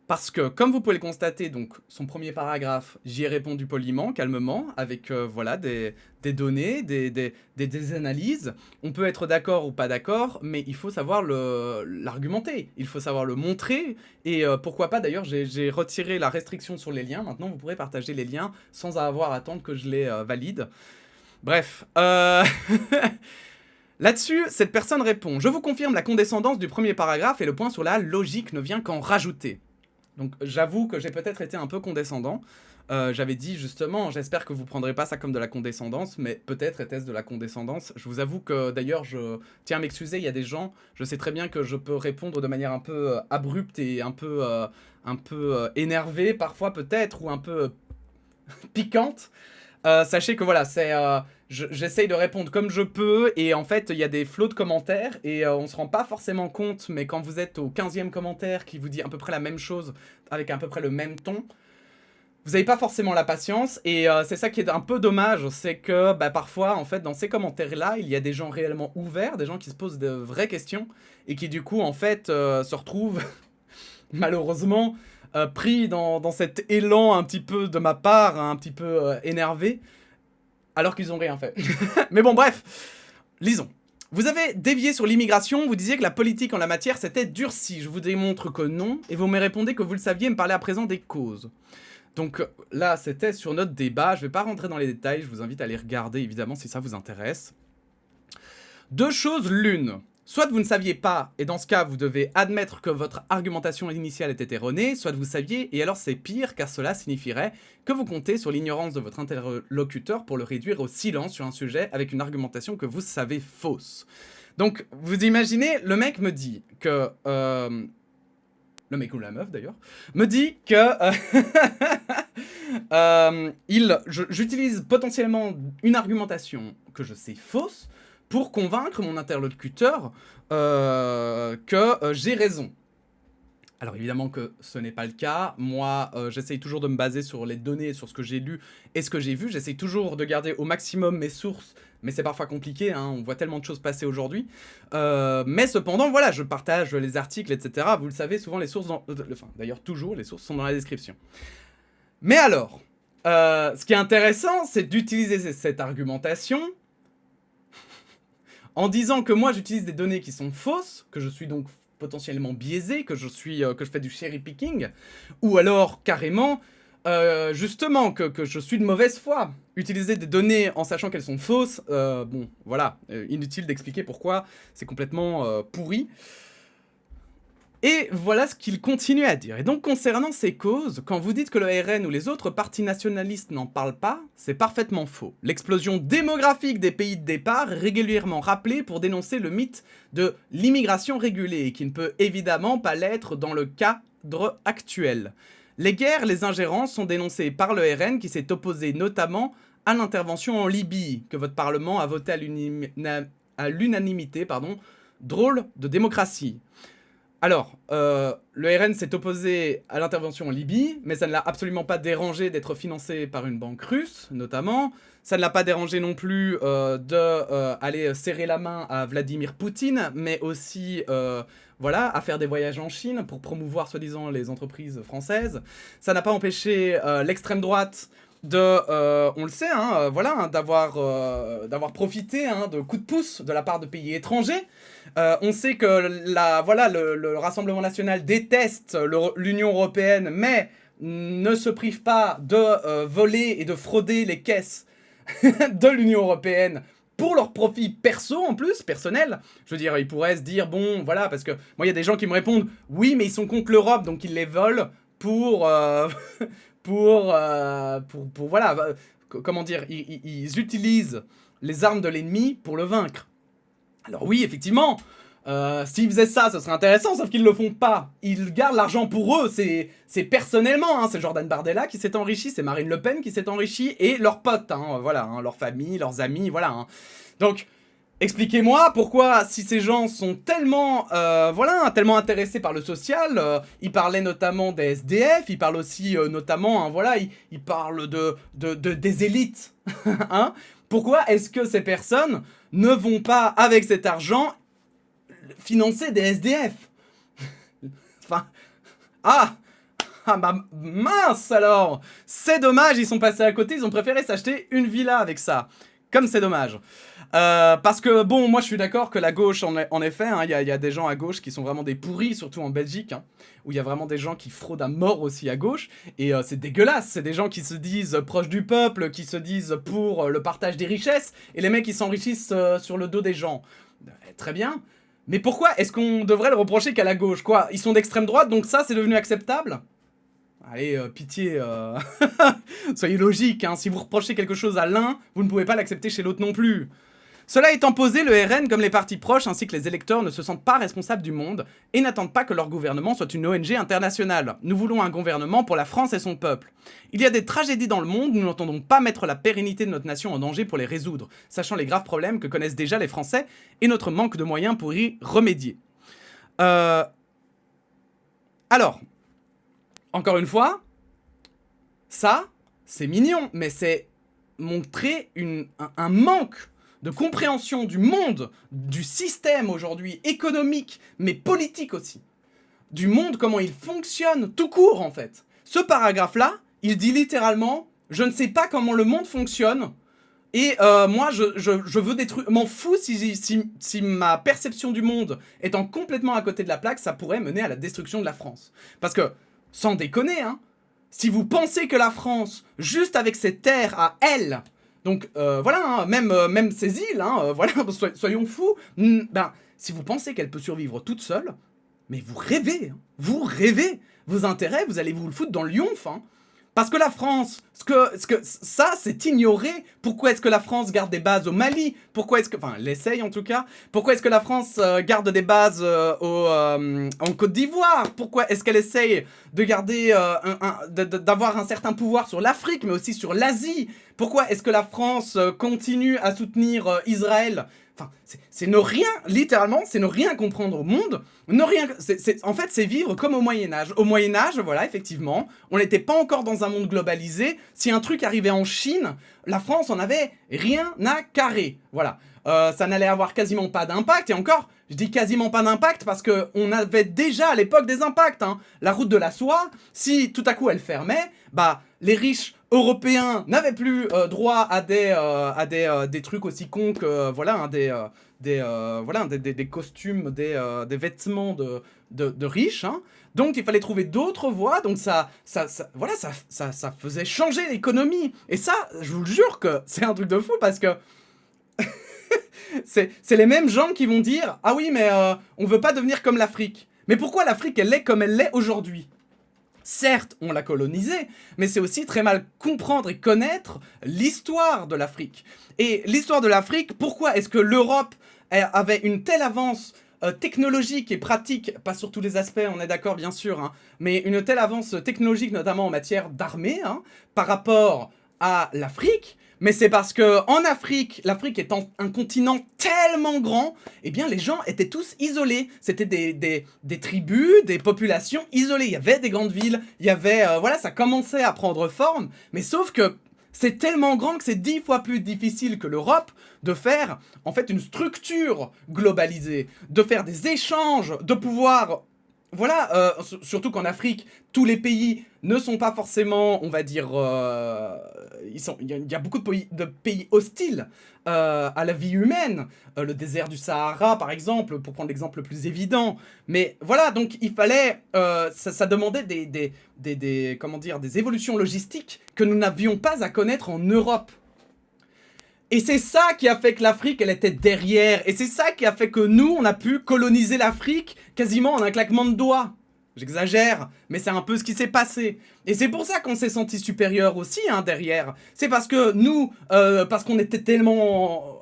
parce que, comme vous pouvez le constater, donc son premier paragraphe, j'y ai répondu poliment, calmement, avec voilà, des données, des analyses. On peut être d'accord ou pas d'accord, mais il faut savoir l'argumenter, il faut savoir le montrer, et pourquoi pas, d'ailleurs, j'ai retiré la restriction sur les liens, maintenant vous pourrez partager les liens sans avoir à attendre que je les valide. Bref, là-dessus, cette personne répond « Je vous confirme la condescendance du premier paragraphe et le point sur la logique ne vient qu'en rajouter. » Donc j'avoue que j'ai peut-être été un peu condescendant. J'avais dit justement, j'espère que vous prendrez pas ça comme de la condescendance, mais peut-être était-ce de la condescendance. Je vous avoue que d'ailleurs, je tiens à m'excuser, il y a des gens, je sais très bien que je peux répondre de manière un peu abrupte et un peu énervée parfois peut-être, ou un peu piquante. Sachez que voilà, j'essaye de répondre comme je peux, et en fait il y a des flots de commentaires et on se rend pas forcément compte, mais quand vous êtes au 15e commentaire qui vous dit à peu près la même chose avec à peu près le même ton, vous n'avez pas forcément la patience, et c'est ça qui est un peu dommage, c'est que parfois en fait dans ces commentaires là il y a des gens réellement ouverts, des gens qui se posent de vraies questions et qui du coup en fait se retrouvent malheureusement pris dans cet élan un petit peu de ma part, un petit peu énervé, alors qu'ils ont rien fait. Mais bon, bref, lisons. Vous avez dévié sur l'immigration, vous disiez que la politique en la matière s'était durcie. Je vous démontre que non, et vous me répondez que vous le saviez et me parlez à présent des causes. Donc là, c'était sur notre débat, je vais pas rentrer dans les détails, je vous invite à les regarder évidemment si ça vous intéresse. Deux choses l'une. Soit vous ne saviez pas, et dans ce cas, vous devez admettre que votre argumentation initiale était erronée, soit vous saviez, et alors c'est pire, car cela signifierait que vous comptez sur l'ignorance de votre interlocuteur pour le réduire au silence sur un sujet avec une argumentation que vous savez fausse. Donc, vous imaginez, le mec me dit que... le mec ou la meuf, d'ailleurs, me dit que... j'utilise potentiellement une argumentation que je sais fausse, pour convaincre mon interlocuteur que j'ai raison. Alors évidemment que ce n'est pas le cas. Moi, j'essaye toujours de me baser sur les données, sur ce que j'ai lu et ce que j'ai vu. J'essaye toujours de garder au maximum mes sources, mais c'est parfois compliqué, hein, on voit tellement de choses passer aujourd'hui. Mais cependant, voilà, je partage les articles, etc. Vous le savez, souvent les sources... d'ailleurs, toujours, les sources sont dans la description. Mais alors, ce qui est intéressant, c'est d'utiliser cette argumentation... en disant que moi j'utilise des données qui sont fausses, que je suis donc potentiellement biaisé, que je fais du cherry picking, ou alors carrément, justement, que je suis de mauvaise foi. Utiliser des données en sachant qu'elles sont fausses, bon, voilà, inutile d'expliquer pourquoi, c'est complètement pourri. Et voilà ce qu'il continue à dire. Et donc concernant ces causes, quand vous dites que le RN ou les autres partis nationalistes n'en parlent pas, c'est parfaitement faux. L'explosion démographique des pays de départ est régulièrement rappelée pour dénoncer le mythe de l'immigration régulée, qui ne peut évidemment pas l'être dans le cadre actuel. Les guerres, les ingérences sont dénoncées par le RN qui s'est opposé notamment à l'intervention en Libye, que votre Parlement a voté à l'unanimité, drôle de démocratie. Alors, le RN s'est opposé à l'intervention en Libye, mais ça ne l'a absolument pas dérangé d'être financé par une banque russe, notamment. Ça ne l'a pas dérangé non plus d'aller serrer la main à Vladimir Poutine, mais aussi, voilà, à faire des voyages en Chine pour promouvoir, soi-disant, les entreprises françaises. Ça n'a pas empêché l'extrême droite on le sait, hein, voilà, d'avoir profité de coups de pouce de la part de pays étrangers. On sait que le Rassemblement National déteste l'Union Européenne, mais ne se prive pas de voler et de frauder les caisses de l'Union Européenne pour leur profit perso en plus, personnel. Je veux dire, ils pourraient se dire, bon, voilà, parce que moi, il y a des gens qui me répondent, oui, mais ils sont contre l'Europe, donc ils les volent pour voilà, comment dire, ils utilisent les armes de l'ennemi pour le vaincre. Alors oui, effectivement, s'ils faisaient ça, ce serait intéressant, sauf qu'ils le font pas. Ils gardent l'argent pour eux, c'est personnellement, hein, c'est Jordan Bardella qui s'est enrichi, c'est Marine Le Pen qui s'est enrichi, et leurs potes, hein, voilà, hein, leur famille, leurs amis, voilà. Hein. Donc, expliquez-moi pourquoi, si ces gens sont tellement, tellement intéressés par le social, ils parlaient notamment des SDF, ils parlent aussi notamment, hein, voilà, ils parlent des élites, hein. Pourquoi est-ce que ces personnes ne vont pas, avec cet argent, financer des SDF? Enfin, bah mince alors. C'est dommage, ils sont passés à côté, ils ont préféré s'acheter une villa avec ça. Comme c'est dommage. Parce que, bon, moi je suis d'accord que la gauche, en effet, hein, y a des gens à gauche qui sont vraiment des pourris, surtout en Belgique, hein, où il y a vraiment des gens qui fraudent à mort aussi à gauche, et c'est dégueulasse, c'est des gens qui se disent proches du peuple, qui se disent pour le partage des richesses, et les mecs qui s'enrichissent sur le dos des gens. Très bien, mais pourquoi est-ce qu'on devrait le reprocher qu'à la gauche, quoi? Ils sont d'extrême droite, donc ça c'est devenu acceptable? Allez, pitié, soyez logique, hein. Si vous reprochez quelque chose à l'un, vous ne pouvez pas l'accepter chez l'autre non plus. Cela étant posé, le RN, comme les partis proches ainsi que les électeurs, ne se sentent pas responsables du monde et n'attendent pas que leur gouvernement soit une ONG internationale. Nous voulons un gouvernement pour la France et son peuple. Il y a des tragédies dans le monde, nous n'entendons pas mettre la pérennité de notre nation en danger pour les résoudre, sachant les graves problèmes que connaissent déjà les Français et notre manque de moyens pour y remédier. Alors, encore une fois, ça, c'est mignon, mais c'est montrer un manque de compréhension du monde, du système aujourd'hui, économique, mais politique aussi. Du monde, comment il fonctionne, tout court en fait. Ce paragraphe-là, il dit littéralement « Je ne sais pas comment le monde fonctionne, Et moi, je veux détruire... M'en fous si ma perception du monde étant complètement à côté de la plaque, ça pourrait mener à la destruction de la France. Parce que, sans déconner, hein, si vous pensez que la France, juste avec ses terres à elle, donc voilà, hein, même ces îles, hein, voilà, soyons fous, ben, si vous pensez qu'elle peut survivre toute seule, mais vous rêvez, hein, vous rêvez. Vos intérêts, vous allez vous le foutre dans le yonf, hein. Parce que la France, ça, c'est ignoré. Pourquoi est-ce que la France garde des bases au Mali? Pourquoi est-ce que... Enfin, l'essaye en tout cas. Pourquoi est-ce que la France garde des bases en Côte d'Ivoire? Pourquoi est-ce qu'elle essaye de garder... d'avoir un certain pouvoir sur l'Afrique, mais aussi sur l'Asie? Pourquoi est-ce que la France continue à soutenir Israël? Enfin, c'est ne rien, littéralement, c'est ne rien comprendre au monde. Ne rien, en fait, c'est vivre comme au Moyen-Âge. Au Moyen-Âge, voilà, effectivement, on n'était pas encore dans un monde globalisé. Si un truc arrivait en Chine, la France en avait rien à carrer. Voilà. Ça n'allait avoir quasiment pas d'impact. Et encore, je dis quasiment pas d'impact parce qu'on avait déjà à l'époque des impacts. Hein. La route de la soie, si tout à coup elle fermait, bah, les riches européens n'avaient plus droit à des trucs aussi cons que voilà, hein, des costumes, des vêtements de riches. Hein. Donc il fallait trouver d'autres voies. Donc ça faisait changer l'économie. Et ça, je vous le jure que c'est un truc de fou parce que c'est les mêmes gens qui vont dire « Ah oui, mais on veut pas devenir comme l'Afrique. » Mais pourquoi l'Afrique, elle est comme elle l'est aujourd'hui? Certes, on l'a colonisée, mais c'est aussi très mal comprendre et connaître l'histoire de l'Afrique. Et l'histoire de l'Afrique, pourquoi est-ce que l'Europe avait une telle avance technologique et pratique, pas sur tous les aspects, on est d'accord bien sûr, hein, mais une telle avance technologique notamment en matière d'armée, hein, par rapport à l'Afrique? Mais c'est parce que en Afrique, l'Afrique étant un continent tellement grand, eh bien les gens étaient tous isolés. C'était des tribus, des populations isolées. Il y avait des grandes villes, il y avait... voilà, ça commençait à prendre forme. Mais sauf que c'est tellement grand que c'est 10 fois plus difficile que l'Europe de faire, en fait, une structure globalisée, de faire des échanges, de pouvoir... Voilà, surtout qu'en Afrique, tous les pays ne sont pas forcément, on va dire, il y a beaucoup de pays hostiles à la vie humaine. Le désert du Sahara, par exemple, pour prendre l'exemple le plus évident. Mais voilà, donc il fallait, ça demandait comment dire, des évolutions logistiques que nous n'avions pas à connaître en Europe. Et c'est ça qui a fait que l'Afrique, elle était derrière. Et c'est ça qui a fait que nous, on a pu coloniser l'Afrique quasiment en un claquement de doigts. J'exagère, mais c'est un peu ce qui s'est passé. Et c'est pour ça qu'on s'est senti supérieur aussi, hein, derrière. C'est parce que nous, parce qu'on était tellement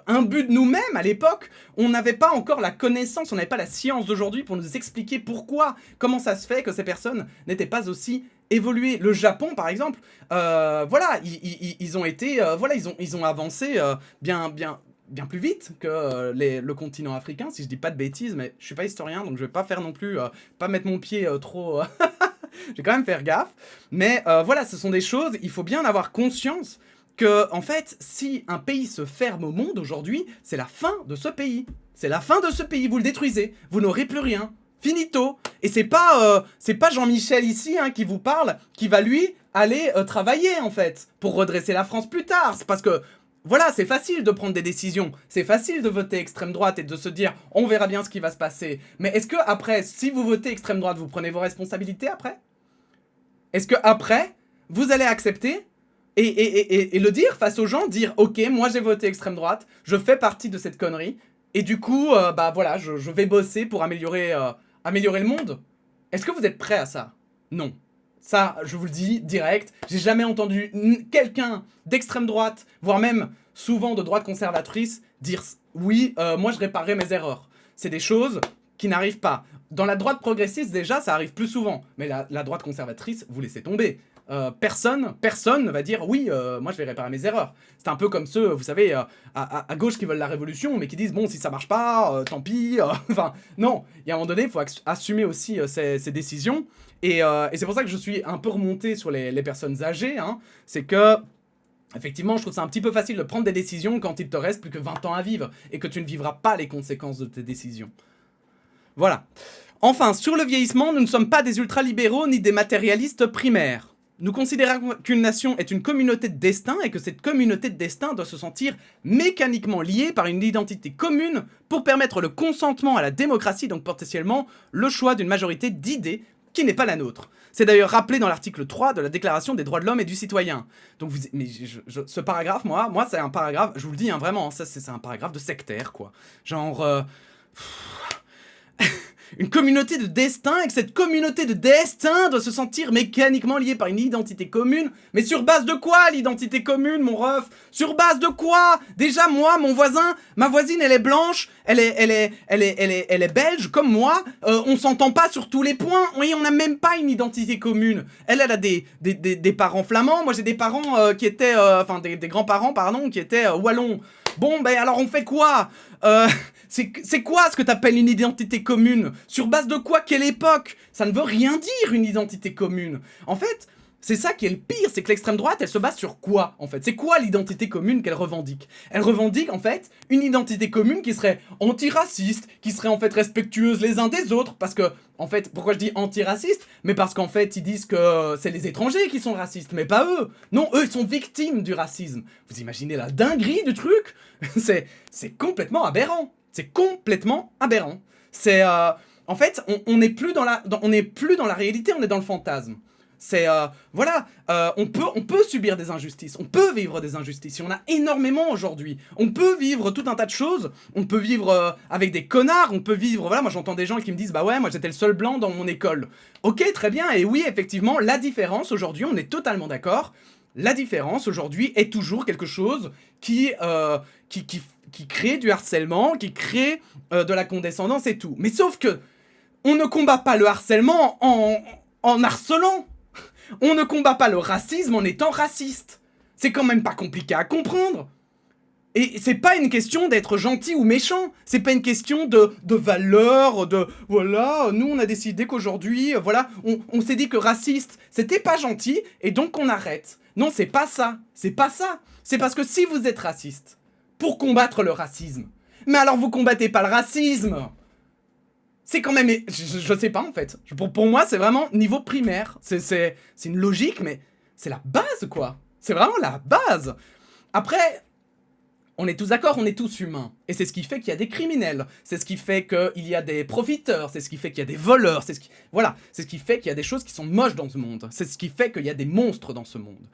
imbus de nous-mêmes à l'époque, on n'avait pas encore la connaissance, on n'avait pas la science d'aujourd'hui pour nous expliquer pourquoi, comment ça se fait que ces personnes n'étaient pas aussi évoluées. Le Japon, par exemple, voilà, ils ont été, voilà, ils ont avancé bien plus vite que le continent africain, si je dis pas de bêtises, mais je suis pas historien, donc je vais pas faire non plus, pas mettre mon pied trop... je vais quand même faire gaffe. Mais voilà, ce sont des choses, il faut bien avoir conscience que, en fait, si un pays se ferme au monde aujourd'hui, c'est la fin de ce pays. C'est la fin de ce pays, vous le détruisez, vous n'aurez plus rien. Finito. Et c'est pas Jean-Michel ici hein, qui vous parle, qui va lui aller travailler en fait, pour redresser la France plus tard. C'est parce que, voilà, c'est facile de prendre des décisions, c'est facile de voter extrême droite et de se dire on verra bien ce qui va se passer. Mais est-ce que après, si vous votez extrême droite, vous prenez vos responsabilités après? Est-ce que après, vous allez accepter et le dire face aux gens, dire ok, moi j'ai voté extrême droite, je fais partie de cette connerie, et du coup, bah voilà, je vais bosser pour améliorer le monde? Est-ce que vous êtes prêts à ça? Non. Ça, je vous le dis direct, j'ai jamais entendu quelqu'un d'extrême droite, voire même souvent de droite conservatrice, dire oui, moi je réparerai mes erreurs. C'est des choses qui n'arrivent pas. Dans la droite progressiste, déjà, ça arrive plus souvent. Mais la droite conservatrice, vous laissez tomber. Personne ne va dire oui, moi je vais réparer mes erreurs. C'est un peu comme ceux, vous savez, à gauche qui veulent la révolution, mais qui disent bon, si ça marche pas, tant pis. Enfin, non, il y a un moment donné, il faut assumer aussi ses décisions. Et c'est pour ça que je suis un peu remonté sur les personnes âgées. Hein. C'est que, effectivement, je trouve ça un petit peu facile de prendre des décisions quand il te reste plus que 20 ans à vivre et que tu ne vivras pas les conséquences de tes décisions. Voilà. Enfin, sur le vieillissement, nous ne sommes pas des ultralibéraux ni des matérialistes primaires. Nous considérons qu'une nation est une communauté de destin et que cette communauté de destin doit se sentir mécaniquement liée par une identité commune pour permettre le consentement à la démocratie, donc potentiellement le choix d'une majorité d'idées qui n'est pas la nôtre. C'est d'ailleurs rappelé dans l'article 3 de la Déclaration des droits de l'homme et du citoyen. Donc mais ce paragraphe, moi c'est un paragraphe, je vous le dis hein, vraiment, ça c'est un paragraphe de sectaire quoi. Genre... Une communauté de destin, et que cette communauté de destin doit se sentir mécaniquement liée par une identité commune. Mais sur base de quoi, l'identité commune, mon ref? Sur base de quoi? Déjà, moi, mon voisin, ma voisine, elle est blanche, elle est belge, comme moi, on s'entend pas sur tous les points, oui, on n'a même pas une identité commune. Elle a des parents flamands, moi j'ai des parents qui étaient, des grands-parents, pardon, qui étaient wallons. Bon, ben alors on fait quoi? C'est quoi ce que t'appelles une identité commune? Sur base de quoi? Quelle époque? Ça ne veut rien dire une identité commune. En fait, c'est ça qui est le pire, c'est que l'extrême droite, elle se base sur quoi, en fait? C'est quoi l'identité commune qu'elle revendique? Elle revendique, en fait, une identité commune qui serait antiraciste, qui serait, en fait, respectueuse les uns des autres, parce que, en fait, pourquoi je dis antiraciste? Mais parce qu'en fait, ils disent que c'est les étrangers qui sont racistes, mais pas eux. Non, eux, ils sont victimes du racisme. Vous imaginez la dinguerie du truc? C'est complètement aberrant. C'est complètement aberrant. C'est, en fait, on n'est plus dans la réalité, on est dans le fantasme. C'est, voilà, on peut subir des injustices, on peut vivre des injustices, il y en a énormément aujourd'hui. On peut vivre tout un tas de choses, on peut vivre avec des connards, on peut vivre, voilà, moi j'entends des gens qui me disent, bah ouais, moi j'étais le seul blanc dans mon école. Ok, très bien, et oui, effectivement, la différence aujourd'hui, on est totalement d'accord, la différence aujourd'hui est toujours quelque chose qui crée du harcèlement, qui crée de la condescendance et tout. Mais sauf que, on ne combat pas le harcèlement en harcelant. On ne combat pas le racisme en étant raciste. C'est quand même pas compliqué à comprendre. Et c'est pas une question d'être gentil ou méchant. C'est pas une question de valeur, de... Voilà, nous on a décidé qu'aujourd'hui, voilà, on s'est dit que raciste, c'était pas gentil, et donc on arrête. Non, c'est pas ça. C'est pas ça. C'est parce que si vous êtes raciste, pour combattre le racisme, mais alors vous combattez pas le racisme. C'est quand même... Je sais pas, en fait. Pour moi, c'est vraiment niveau primaire. C'est une logique, mais c'est la base, quoi. C'est vraiment la base. Après, on est tous d'accord, on est tous humains. Et c'est ce qui fait qu'il y a des criminels. C'est ce qui fait qu'il y a des profiteurs. C'est ce qui fait qu'il y a des voleurs. Voilà. C'est ce qui fait qu'il y a des choses qui sont moches dans ce monde. C'est ce qui fait qu'il y a des monstres dans ce monde.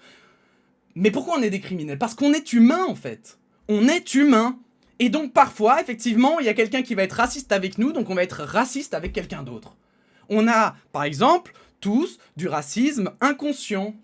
Mais pourquoi on est des criminels? Parce qu'on est humain, en fait. On est humain. Et donc parfois, effectivement, il y a quelqu'un qui va être raciste avec nous, donc on va être raciste avec quelqu'un d'autre. On a, par exemple, tous du racisme inconscient,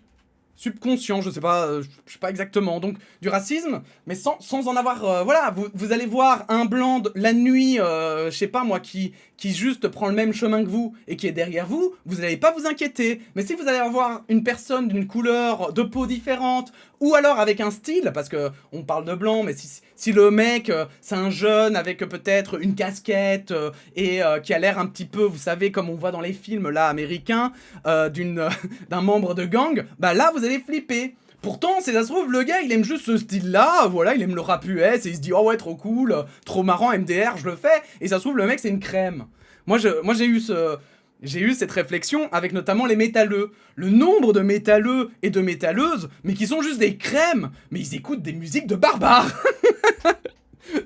subconscient, je sais pas exactement, donc du racisme, mais sans en avoir, voilà, vous allez voir un blanc la nuit, je sais pas moi, qui juste prend le même chemin que vous, et qui est derrière vous, vous n'allez pas vous inquiéter, mais si vous allez avoir une personne d'une couleur de peau différente, ou alors avec un style, parce que on parle de blanc, mais si le mec, c'est un jeune avec peut-être une casquette, et qui a l'air un petit peu, vous savez, comme on voit dans les films, là, américains, d'un membre de gang, bah là, vous allez flipper. Pourtant, si ça se trouve, le gars, il aime juste ce style-là, voilà, il aime le rap US, et il se dit, oh ouais, trop cool, trop marrant, MDR, je le fais, et ça se trouve, le mec, c'est une crème. Moi, j'ai eu cette réflexion avec notamment les métalleux. Le nombre de métalleux et de métalleuses, mais qui sont juste des crèmes, mais ils écoutent des musiques de barbares.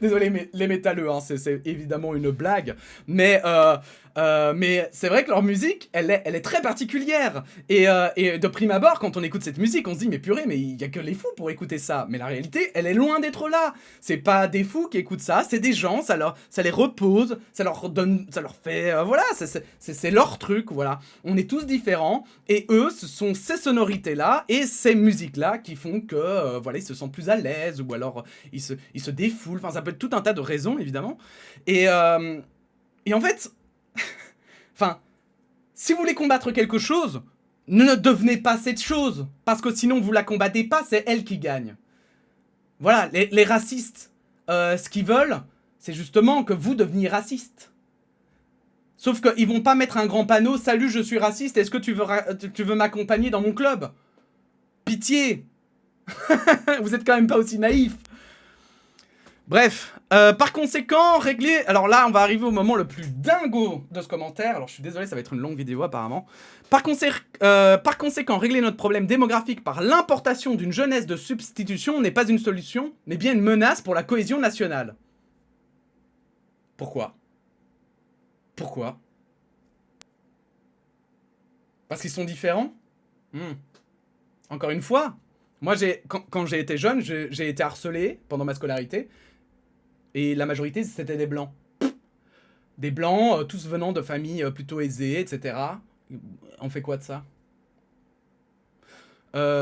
Désolé, les métalleux, hein, c'est évidemment une blague, mais c'est vrai que leur musique, elle est très particulière, et de prime abord, quand on écoute cette musique, on se dit, mais purée, mais il y a que les fous pour écouter ça, mais la réalité, elle est loin d'être là, c'est pas des fous qui écoutent ça, c'est des gens, ça les repose, ça leur fait, voilà, c'est leur truc, voilà, on est tous différents, et eux, ce sont ces sonorités-là, et ces musiques-là, qui font que, voilà, ils se sentent plus à l'aise, ou alors, ils se défoulent, enfin, ça peut être tout un tas de raisons, évidemment, et en fait... Enfin, si vous voulez combattre quelque chose, ne devenez pas cette chose. Parce que sinon, vous la combattez pas, c'est elle qui gagne. Voilà, les racistes, ce qu'ils veulent, c'est justement que vous deveniez raciste. Sauf qu'ils vont pas mettre un grand panneau « Salut, je suis raciste, est-ce que tu veux m'accompagner dans mon club ?» Pitié. Vous êtes quand même pas aussi naïf. Bref, par conséquent, régler... Alors là, on va arriver au moment le plus dingo de ce commentaire. Alors je suis désolé, ça va être une longue vidéo apparemment. Par conséquent, régler notre problème démographique par l'importation d'une jeunesse de substitution n'est pas une solution, mais bien une menace pour la cohésion nationale. Pourquoi? Pourquoi? Parce qu'ils sont différents? Encore une fois, moi, quand j'ai été jeune, j'ai été harcelé pendant ma scolarité. Et la majorité, c'était des blancs. Des blancs, tous venant de familles plutôt aisées, etc. On fait quoi de ça?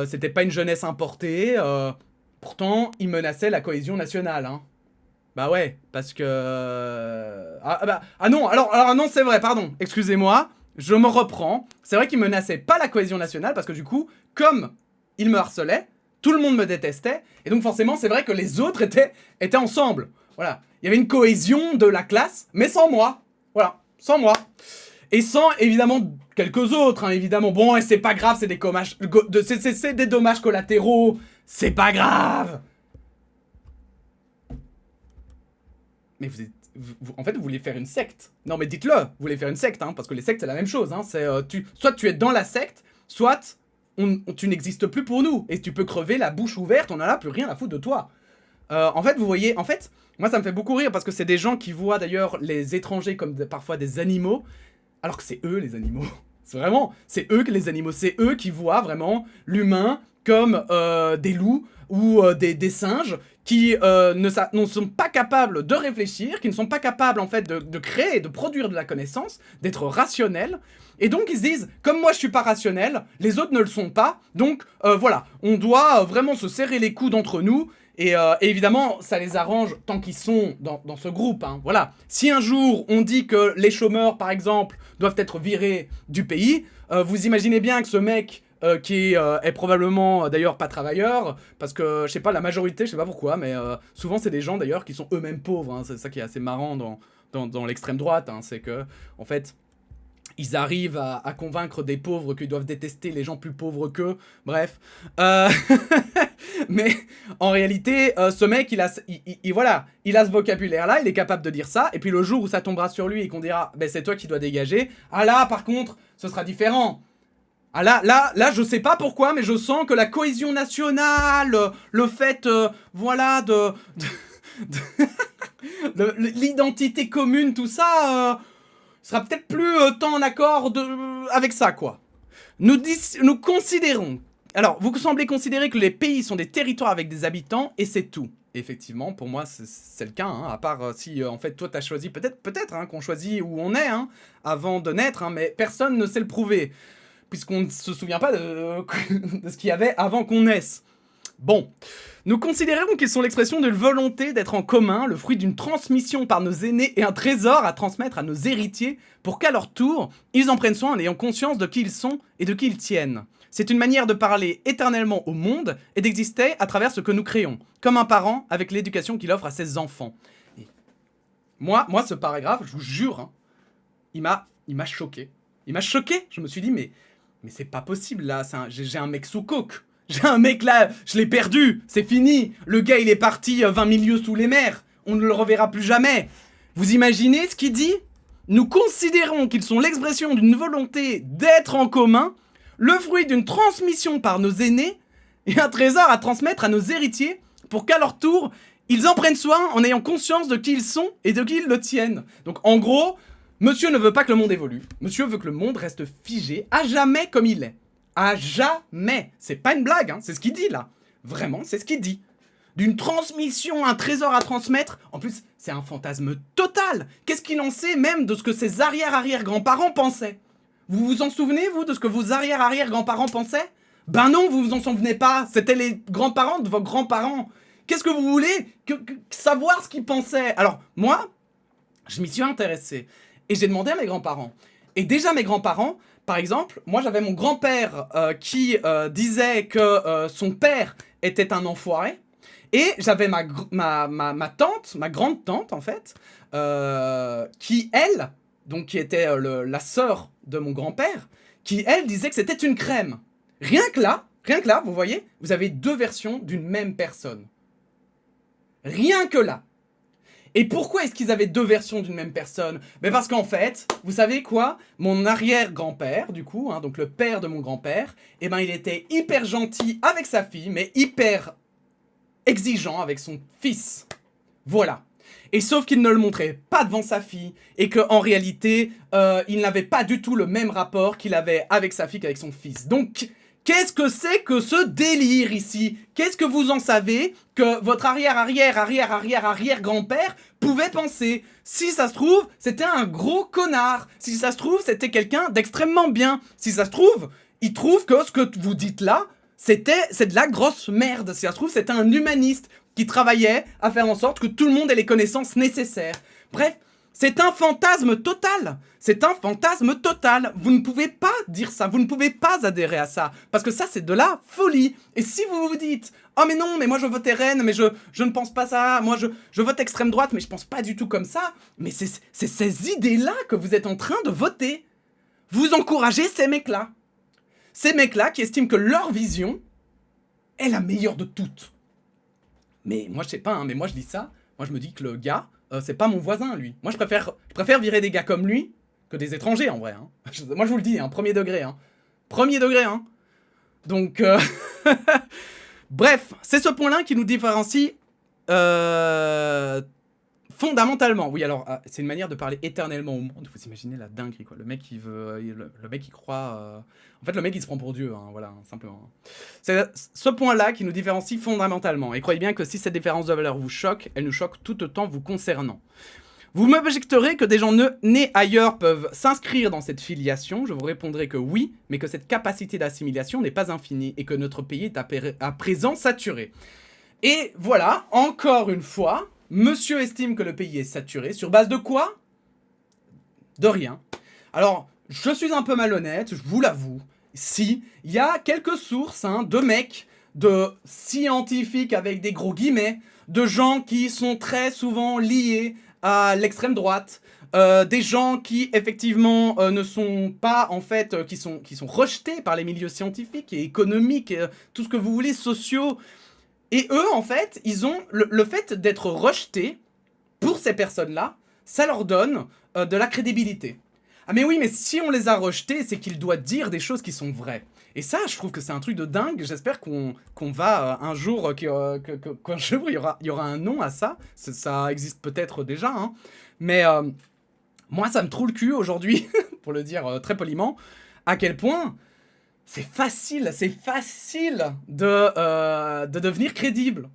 C'était pas une jeunesse importée. Pourtant, ils menaçaient la cohésion nationale. Hein. Bah ouais, parce que... Ah non, alors non, c'est vrai, pardon. Excusez-moi, je me reprends. C'est vrai qu'ils menaçaient pas la cohésion nationale, parce que du coup, comme ils me harcelaient, tout le monde me détestait. Et donc forcément, c'est vrai que les autres étaient ensemble. Voilà, il y avait une cohésion de la classe, mais sans moi. Voilà, sans moi. Et sans, évidemment, quelques autres, hein, évidemment. Bon, et c'est pas grave, c'est des dommages... C'est des dommages collatéraux. C'est pas grave. Mais vous êtes... en fait, vous vouliez faire une secte. Non, mais dites-le, vous voulez faire une secte, hein, parce que les sectes, c'est la même chose. Hein, c'est, soit tu es dans la secte, soit tu n'existes plus pour nous. Et tu peux crever la bouche ouverte, on en a plus rien à foutre de toi. En fait, vous voyez, moi ça me fait beaucoup rire parce que c'est des gens qui voient d'ailleurs les étrangers comme parfois des animaux, alors que c'est eux les animaux. C'est eux que les animaux, c'est eux qui voient vraiment l'humain comme des loups ou des singes qui ne sont pas capables de réfléchir, qui ne sont pas capables en fait de créer, de produire de la connaissance, d'être rationnels. Et donc ils se disent, comme moi je suis pas rationnel, les autres ne le sont pas, donc voilà, on doit vraiment se serrer les coudes entre nous. Et évidemment, ça les arrange tant qu'ils sont dans ce groupe. Hein, voilà. Si un jour, on dit que les chômeurs, par exemple, doivent être virés du pays, vous imaginez bien que ce mec qui est probablement, d'ailleurs, pas travailleur, parce que, je sais pas, la majorité, je sais pas pourquoi, mais souvent, c'est des gens, d'ailleurs, qui sont eux-mêmes pauvres. Hein, c'est ça qui est assez marrant dans l'extrême droite. Hein, c'est que, en fait... ils arrivent à convaincre des pauvres qu'ils doivent détester les gens plus pauvres qu'eux. Bref. Mais en réalité, ce mec, il a ce vocabulaire-là, il est capable de dire ça. Et puis le jour où ça tombera sur lui et qu'on dira, ben c'est toi qui dois dégager. Ah là, par contre, ce sera différent. Ah là, je sais pas pourquoi, mais je sens que la cohésion nationale, le fait, voilà, de l'identité commune, tout ça... sera peut-être plus tant en accord avec ça, quoi. Nous considérons... Alors, vous semblez considérer que les pays sont des territoires avec des habitants, et c'est tout. Et effectivement, pour moi, c'est le cas, hein, à part si, en fait, toi, t'as choisi... Peut-être hein, qu'on choisit où on est, hein, avant de naître, hein, mais personne ne sait le prouver, puisqu'on ne se souvient pas de ce qu'il y avait avant qu'on naisse. Bon, nous considérons qu'ils sont l'expression d'une volonté d'être en commun, le fruit d'une transmission par nos aînés et un trésor à transmettre à nos héritiers pour qu'à leur tour, ils en prennent soin en ayant conscience de qui ils sont et de qui ils tiennent. C'est une manière de parler éternellement au monde et d'exister à travers ce que nous créons, comme un parent avec l'éducation qu'il offre à ses enfants. Et moi, ce paragraphe, je vous jure, hein, il m'a choqué. Il m'a choqué, je me suis dit, mais c'est pas possible là, j'ai un mec sous coke. J'ai un mec là, je l'ai perdu, c'est fini. Le gars il est parti 20 000 lieues sous les mers. On ne le reverra plus jamais. Vous imaginez ce qu'il dit? Nous considérons qu'ils sont l'expression d'une volonté d'être en commun, le fruit d'une transmission par nos aînés et un trésor à transmettre à nos héritiers pour qu'à leur tour, ils en prennent soin en ayant conscience de qui ils sont et de qui ils le tiennent. Donc en gros, monsieur ne veut pas que le monde évolue. Monsieur veut que le monde reste figé à jamais comme il est. À jamais. C'est pas une blague, hein, c'est ce qu'il dit là. Vraiment, c'est ce qu'il dit. D'une transmission, un trésor à transmettre. En plus, c'est un fantasme total. Qu'est-ce qu'il en sait même de ce que ses arrière-arrière-grands-parents pensaient? Vous vous en souvenez, vous, de ce que vos arrière-arrière-grands-parents pensaient? Ben non, vous vous en souvenez pas. C'était les grands-parents de vos grands-parents. Qu'est-ce que vous voulez savoir ce qu'ils pensaient? Alors, moi, je m'y suis intéressé. Et j'ai demandé à mes grands-parents. Et déjà, mes grands-parents... Par exemple, moi j'avais mon grand-père qui disait que son père était un enfoiré. Et j'avais ma tante, ma grande-tante en fait, qui elle, donc qui était la sœur de mon grand-père, qui elle disait que c'était une crème. Rien que là, vous voyez, vous avez deux versions d'une même personne. Rien que là. Et pourquoi est-ce qu'ils avaient deux versions d'une même personne? Mais parce qu'en fait, vous savez quoi? Mon arrière-grand-père, du coup, hein, donc le père de mon grand-père, eh ben il était hyper gentil avec sa fille, mais hyper exigeant avec son fils. Voilà. Et sauf qu'il ne le montrait pas devant sa fille, et qu'en réalité, il n'avait pas du tout le même rapport qu'il avait avec sa fille qu'avec son fils. Donc, qu'est-ce que c'est que ce délire ici? Qu'est-ce que vous en savez que votre arrière-arrière-arrière-arrière-arrière-grand-père pouvait penser? Si ça se trouve, c'était un gros connard. Si ça se trouve, c'était quelqu'un d'extrêmement bien. Si ça se trouve, il trouve que ce que vous dites là, c'est de la grosse merde. Si ça se trouve, c'était un humaniste qui travaillait à faire en sorte que tout le monde ait les connaissances nécessaires. Bref, c'est un fantasme total. C'est un fantasme total. Vous ne pouvez pas dire ça. Vous ne pouvez pas adhérer à ça. Parce que ça, c'est de la folie. Et si vous vous dites « Oh mais non, mais moi je vote RN, mais je ne pense pas ça. Moi je vote extrême droite, mais je pense pas du tout comme ça. » Mais c'est ces idées-là que vous êtes en train de voter. Vous encouragez ces mecs-là. Ces mecs-là qui estiment que leur vision est la meilleure de toutes. Mais moi, je sais pas, hein, mais moi, je dis ça. Moi, je me dis que le gars, c'est pas mon voisin, lui. Moi, je préfère virer des gars comme lui que des étrangers, en vrai. Hein. Moi, je vous le dis, hein, premier degré. Hein. Premier degré, hein. Donc, bref, c'est ce point-là qui nous différencie fondamentalement. Oui, alors, c'est une manière de parler éternellement au monde. Faut s'imaginer la dinguerie, quoi. Le mec qui veut... Le mec qui croit... En fait, le mec, il se prend pour Dieu, hein, voilà, simplement. C'est ce point-là qui nous différencie fondamentalement. Et croyez bien que si cette différence de valeur vous choque, elle nous choque tout autant vous concernant. Vous m'objecterez que des gens nés ailleurs peuvent s'inscrire dans cette filiation. Je vous répondrai que oui, mais que cette capacité d'assimilation n'est pas infinie et que notre pays est à présent saturé. Et voilà, encore une fois, monsieur estime que le pays est saturé. Sur base de quoi? De rien. Alors, je suis un peu malhonnête, je vous l'avoue. Si, il y a quelques sources, hein, de mecs, de scientifiques avec des gros guillemets, de gens qui sont très souvent liés à l'extrême droite, des gens qui effectivement ne sont pas en fait, qui sont rejetés par les milieux scientifiques et économiques, tout ce que vous voulez, sociaux. Et eux en fait, ils ont le fait d'être rejetés pour ces personnes-là, ça leur donne de la crédibilité. Ah mais oui, mais si on les a rejetés, c'est qu'ils doivent dire des choses qui sont vraies. Et ça, je trouve que c'est un truc de dingue. J'espère qu'on va un jour, qu'un jour, il y aura un nom à ça. Ça existe peut-être déjà, hein. Mais moi, ça me trouve le cul aujourd'hui, pour le dire très poliment, à quel point c'est facile de devenir crédible.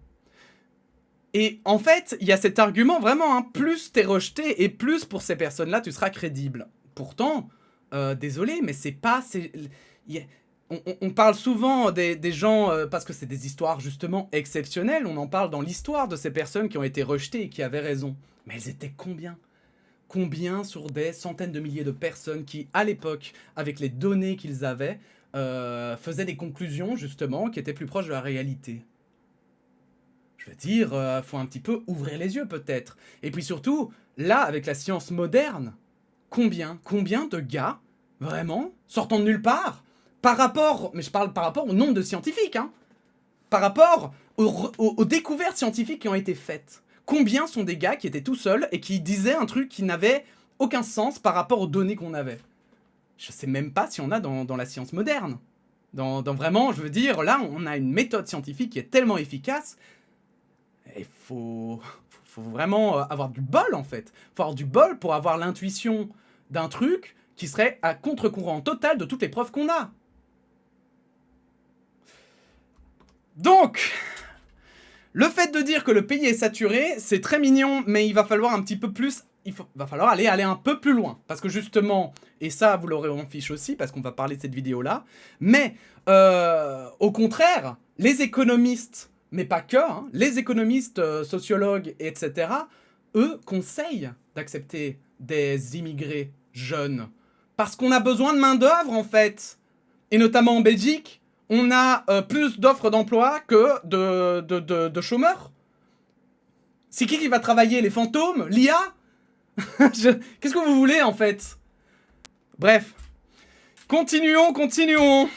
Et en fait, il y a cet argument vraiment, hein, plus t'es rejeté et plus pour ces personnes-là, tu seras crédible. Pourtant, désolé, mais c'est pas... On parle souvent des gens, parce que c'est des histoires justement exceptionnelles, on en parle dans l'histoire de ces personnes qui ont été rejetées et qui avaient raison. Mais elles étaient combien? Combien sur des centaines de milliers de personnes qui, à l'époque, avec les données qu'ils avaient, faisaient des conclusions justement qui étaient plus proches de la réalité? Je veux dire, faut un petit peu ouvrir les yeux peut-être. Et puis surtout, là, avec la science moderne, combien de gars, vraiment, sortant de nulle part, par rapport, mais je parle par rapport au nombre de scientifiques, hein, par rapport aux découvertes scientifiques qui ont été faites. Combien sont des gars qui étaient tout seuls et qui disaient un truc qui n'avait aucun sens par rapport aux données qu'on avait? Je sais même pas si on a dans la science moderne. Dans vraiment, je veux dire, là, on a une méthode scientifique qui est tellement efficace. Il faut vraiment avoir du bol, en fait. Faut avoir du bol pour avoir l'intuition d'un truc qui serait à contre-courant total de toutes les preuves qu'on a. Donc, le fait de dire que le pays est saturé, c'est très mignon, mais il va falloir un petit peu plus... va falloir aller un peu plus loin. Parce que justement, et ça, vous l'aurez en fiche aussi, parce qu'on va parler de cette vidéo-là, mais au contraire, les économistes... mais pas que, hein, les économistes, sociologues, etc., eux conseillent d'accepter des immigrés jeunes. Parce qu'on a besoin de main-d'œuvre, en fait. Et notamment en Belgique, on a plus d'offres d'emploi que de chômeurs. C'est qui va travailler? Les fantômes? L'IA? Qu'est-ce que vous voulez, en fait? Bref. Continuons.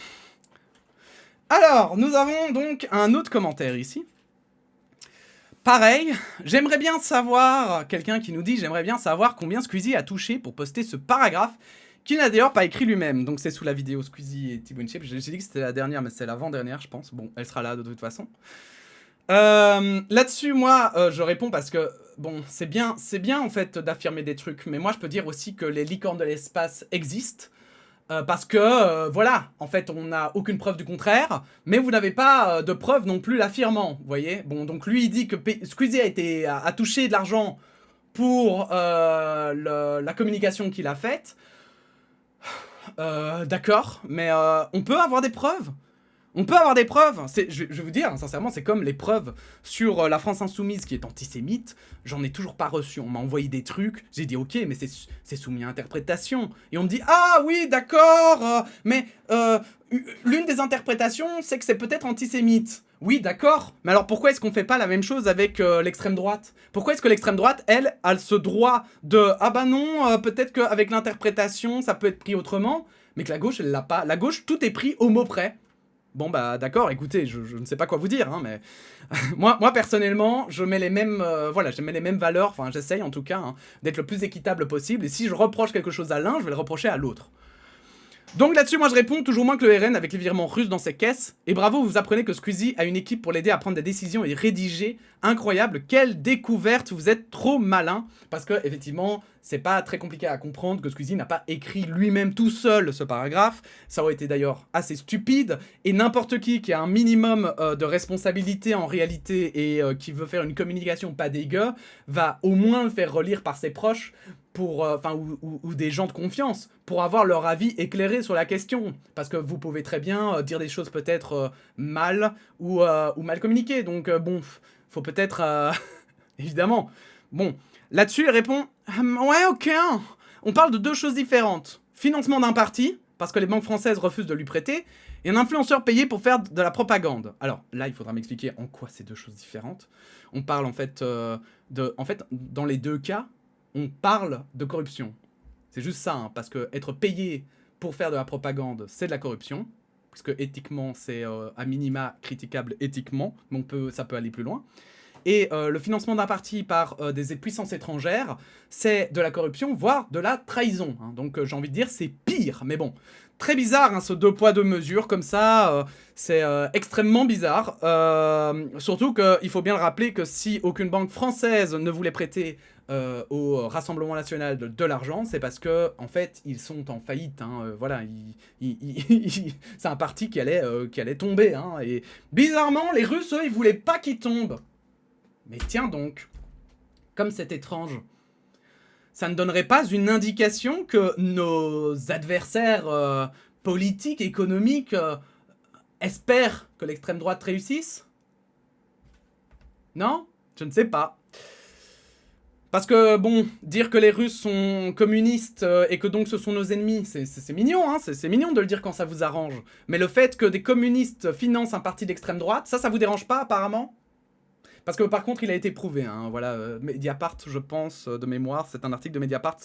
Alors, nous avons donc un autre commentaire ici. Pareil, j'aimerais bien savoir, quelqu'un qui nous dit, j'aimerais bien savoir combien Squeezie a touché pour poster ce paragraphe, qu'il n'a d'ailleurs pas écrit lui-même. Donc c'est sous la vidéo Squeezie et Thibaut InShape. J'ai dit que c'était la dernière, mais c'est l'avant-dernière, je pense. Bon, elle sera là de toute façon. Là-dessus, moi, je réponds parce que, bon, c'est bien en fait d'affirmer des trucs, mais moi je peux dire aussi que les licornes de l'espace existent. Parce que, voilà, en fait, on n'a aucune preuve du contraire, mais vous n'avez pas de preuve non plus l'affirmant, vous voyez. Bon, donc lui, il dit que Squeezie a touché de l'argent pour la communication qu'il a faite. D'accord, mais on peut avoir des preuves. On peut avoir des preuves. Je vais vous dire, hein, sincèrement, c'est comme les preuves sur la France Insoumise qui est antisémite. J'en ai toujours pas reçu. On m'a envoyé des trucs. J'ai dit, ok, mais c'est soumis à interprétation. Et on me dit, ah oui, d'accord, mais l'une des interprétations, c'est que c'est peut-être antisémite. Oui, d'accord. Mais alors pourquoi est-ce qu'on fait pas la même chose avec l'extrême droite? Pourquoi est-ce que l'extrême droite, elle, a ce droit de, ah bah non, peut-être qu'avec l'interprétation, ça peut être pris autrement, mais que la gauche, elle l'a pas. La gauche, tout est pris au mot près. Bon bah d'accord, écoutez, je ne sais pas quoi vous dire, hein, mais moi personnellement, je mets les mêmes, voilà, je mets les mêmes valeurs, enfin j'essaye en tout cas, hein, d'être le plus équitable possible, et si je reproche quelque chose à l'un, je vais le reprocher à l'autre. Donc là-dessus, moi je réponds toujours moins que le RN avec les virements russes dans ses caisses, et bravo, vous apprenez que Squeezie a une équipe pour l'aider à prendre des décisions et rédiger. Incroyable, quelle découverte, vous êtes trop malin, parce que effectivement, c'est pas très compliqué à comprendre que Squeezie n'a pas écrit lui-même tout seul ce paragraphe, ça aurait été d'ailleurs assez stupide, et n'importe qui a un minimum de responsabilité en réalité et qui veut faire une communication pas dégueu, va au moins le faire relire par ses proches, pour, ou des gens de confiance, pour avoir leur avis éclairé sur la question. Parce que vous pouvez très bien dire des choses peut-être mal ou mal communiquées. Donc bon, faut peut-être... évidemment. Bon, là-dessus, il répond ouais, ok, on parle de deux choses différentes. Financement d'un parti, parce que les banques françaises refusent de lui prêter, et un influenceur payé pour faire de la propagande. Alors là, il faudra m'expliquer en quoi c'est deux choses différentes. On parle en fait En fait, dans les deux cas, on parle de corruption. C'est juste ça, hein, parce que être payé pour faire de la propagande, c'est de la corruption, puisque éthiquement, c'est à minima critiquable éthiquement, mais ça peut aller plus loin. Et le financement d'un parti par des puissances étrangères, c'est de la corruption, voire de la trahison. Hein. Donc j'ai envie de dire, c'est pire. Mais bon, très bizarre, hein, ce deux poids deux mesures, comme ça, c'est extrêmement bizarre. Surtout qu'il faut bien le rappeler que si aucune banque française ne voulait prêter au Rassemblement National de l'argent, c'est parce que en fait, ils sont en faillite. Hein, voilà, c'est un parti qui allait tomber. Hein, et bizarrement, les Russes, eux, ils voulaient pas qu'il tombe. Mais tiens donc, comme c'est étrange, ça ne donnerait pas une indication que nos adversaires politiques, économiques, espèrent que l'extrême droite réussisse? Non? Je ne sais pas. Parce que, bon, dire que les Russes sont communistes et que donc ce sont nos ennemis, c'est mignon, hein, c'est mignon de le dire quand ça vous arrange. Mais le fait que des communistes financent un parti d'extrême droite, ça vous dérange pas apparemment? Parce que par contre, il a été prouvé, hein, voilà, Mediapart, je pense, de mémoire, c'est un article de Mediapart,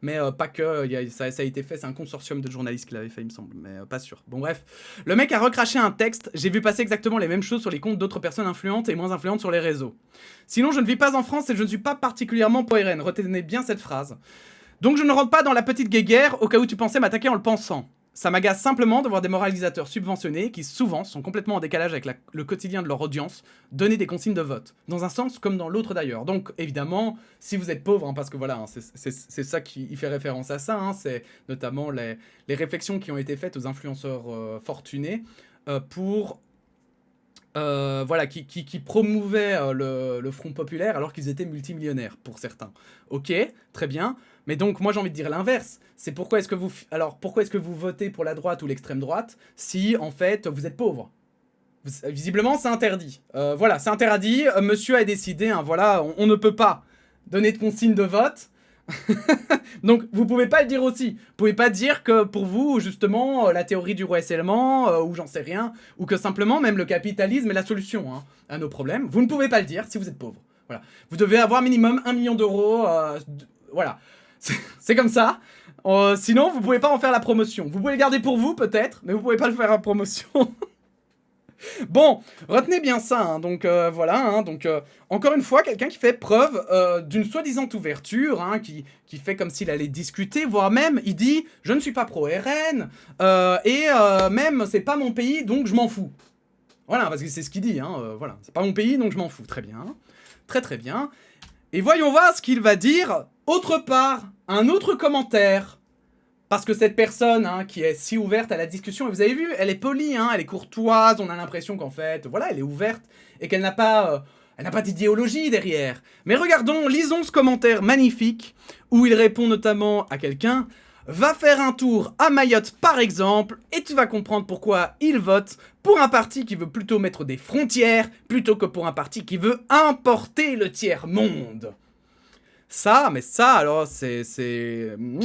mais pas que, ça a été fait, c'est un consortium de journalistes qui l'avait fait, il me semble, mais pas sûr. Bon bref, le mec a recraché un texte, j'ai vu passer exactement les mêmes choses sur les comptes d'autres personnes influentes et moins influentes sur les réseaux. Sinon, je ne vis pas en France et je ne suis pas particulièrement pro-RN, retenez bien cette phrase. Donc je ne rentre pas dans la petite guéguerre au cas où tu pensais m'attaquer en le pensant. Ça m'agace simplement de voir des moralisateurs subventionnés, qui souvent sont complètement en décalage avec le quotidien de leur audience, donner des consignes de vote, dans un sens comme dans l'autre d'ailleurs. Donc évidemment, si vous êtes pauvre, hein, parce que voilà, hein, c'est ça qui fait référence à ça, hein, c'est notamment les réflexions qui ont été faites aux influenceurs fortunés pour... voilà, qui promouvaient le Front Populaire alors qu'ils étaient multimillionnaires, pour certains. Ok, très bien. Mais donc, moi, j'ai envie de dire l'inverse. C'est pourquoi est-ce que vous votez pour la droite ou l'extrême droite si, en fait, vous êtes pauvre? Visiblement, c'est interdit. Voilà, c'est interdit. Monsieur a décidé, hein, voilà, on ne peut pas donner de consigne de vote. Donc, vous pouvez pas le dire aussi. Vous pouvez pas dire que pour vous, justement, la théorie du ruissellement, ou j'en sais rien, ou que simplement, même le capitalisme est la solution hein, à nos problèmes. Vous ne pouvez pas le dire si vous êtes pauvre. Voilà. Vous devez avoir minimum 1 million d'euros. Voilà. C'est comme ça. Sinon, vous pouvez pas en faire la promotion. Vous pouvez le garder pour vous, peut-être, mais vous pouvez pas le faire en promotion. Bon, retenez bien ça, hein, donc voilà, hein, donc encore une fois, quelqu'un qui fait preuve d'une soi-disant ouverture, hein, qui fait comme s'il allait discuter, voire même, il dit « je ne suis pas pro-RN, et même, c'est pas mon pays, donc je m'en fous ». Voilà, parce que c'est ce qu'il dit, hein, voilà, c'est pas mon pays, donc je m'en fous, très bien, très très bien. Et voyons voir ce qu'il va dire autre part, un autre commentaire. Parce que cette personne, hein, qui est si ouverte à la discussion, et vous avez vu, elle est polie, hein, elle est courtoise, on a l'impression qu'en fait, voilà, elle est ouverte, et qu'elle n'a pas, d'idéologie derrière. Mais regardons, lisons ce commentaire magnifique, où il répond notamment à quelqu'un « Va faire un tour à Mayotte par exemple, et tu vas comprendre pourquoi il vote pour un parti qui veut plutôt mettre des frontières, plutôt que pour un parti qui veut importer le tiers-monde. » Ça, mais ça, alors,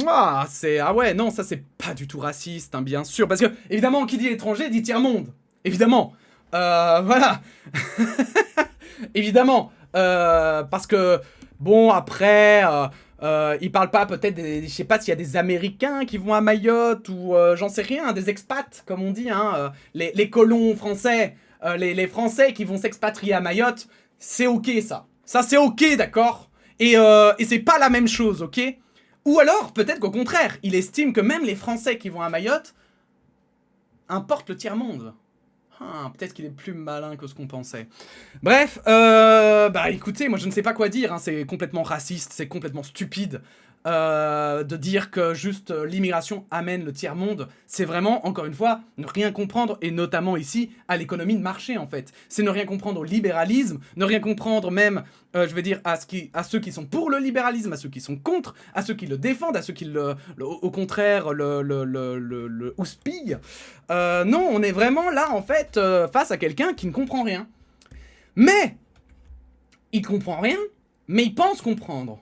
ah ouais, non, ça, c'est pas du tout raciste, hein, bien sûr. Parce que, évidemment, qui dit étranger dit tiers-monde. Évidemment. Voilà. Évidemment. Parce que, bon, après, il parle pas peut-être des... Je sais pas s'il y a des Américains qui vont à Mayotte, ou j'en sais rien, des expats, comme on dit, hein. Les colons français, les Français qui vont s'expatrier à Mayotte, c'est ok, ça. Ça, c'est ok, d'accord ? Et c'est pas la même chose, ok? Ou alors, peut-être qu'au contraire, il estime que même les Français qui vont à Mayotte importent le tiers-monde. Peut-être qu'il est plus malin que ce qu'on pensait. Bref, bah écoutez, moi je ne sais pas quoi dire, hein, c'est complètement raciste, c'est complètement stupide. De dire que juste l'immigration amène le tiers-monde, c'est vraiment, encore une fois, ne rien comprendre, et notamment ici, à l'économie de marché, en fait. C'est ne rien comprendre au libéralisme, ne rien comprendre même, je veux dire, à ceux qui sont pour le libéralisme, à ceux qui sont contre, à ceux qui le défendent, à ceux qui, au contraire, le houspillent. Non, on est vraiment là, en fait, face à quelqu'un qui ne comprend rien. Mais, il comprend rien, mais il pense comprendre.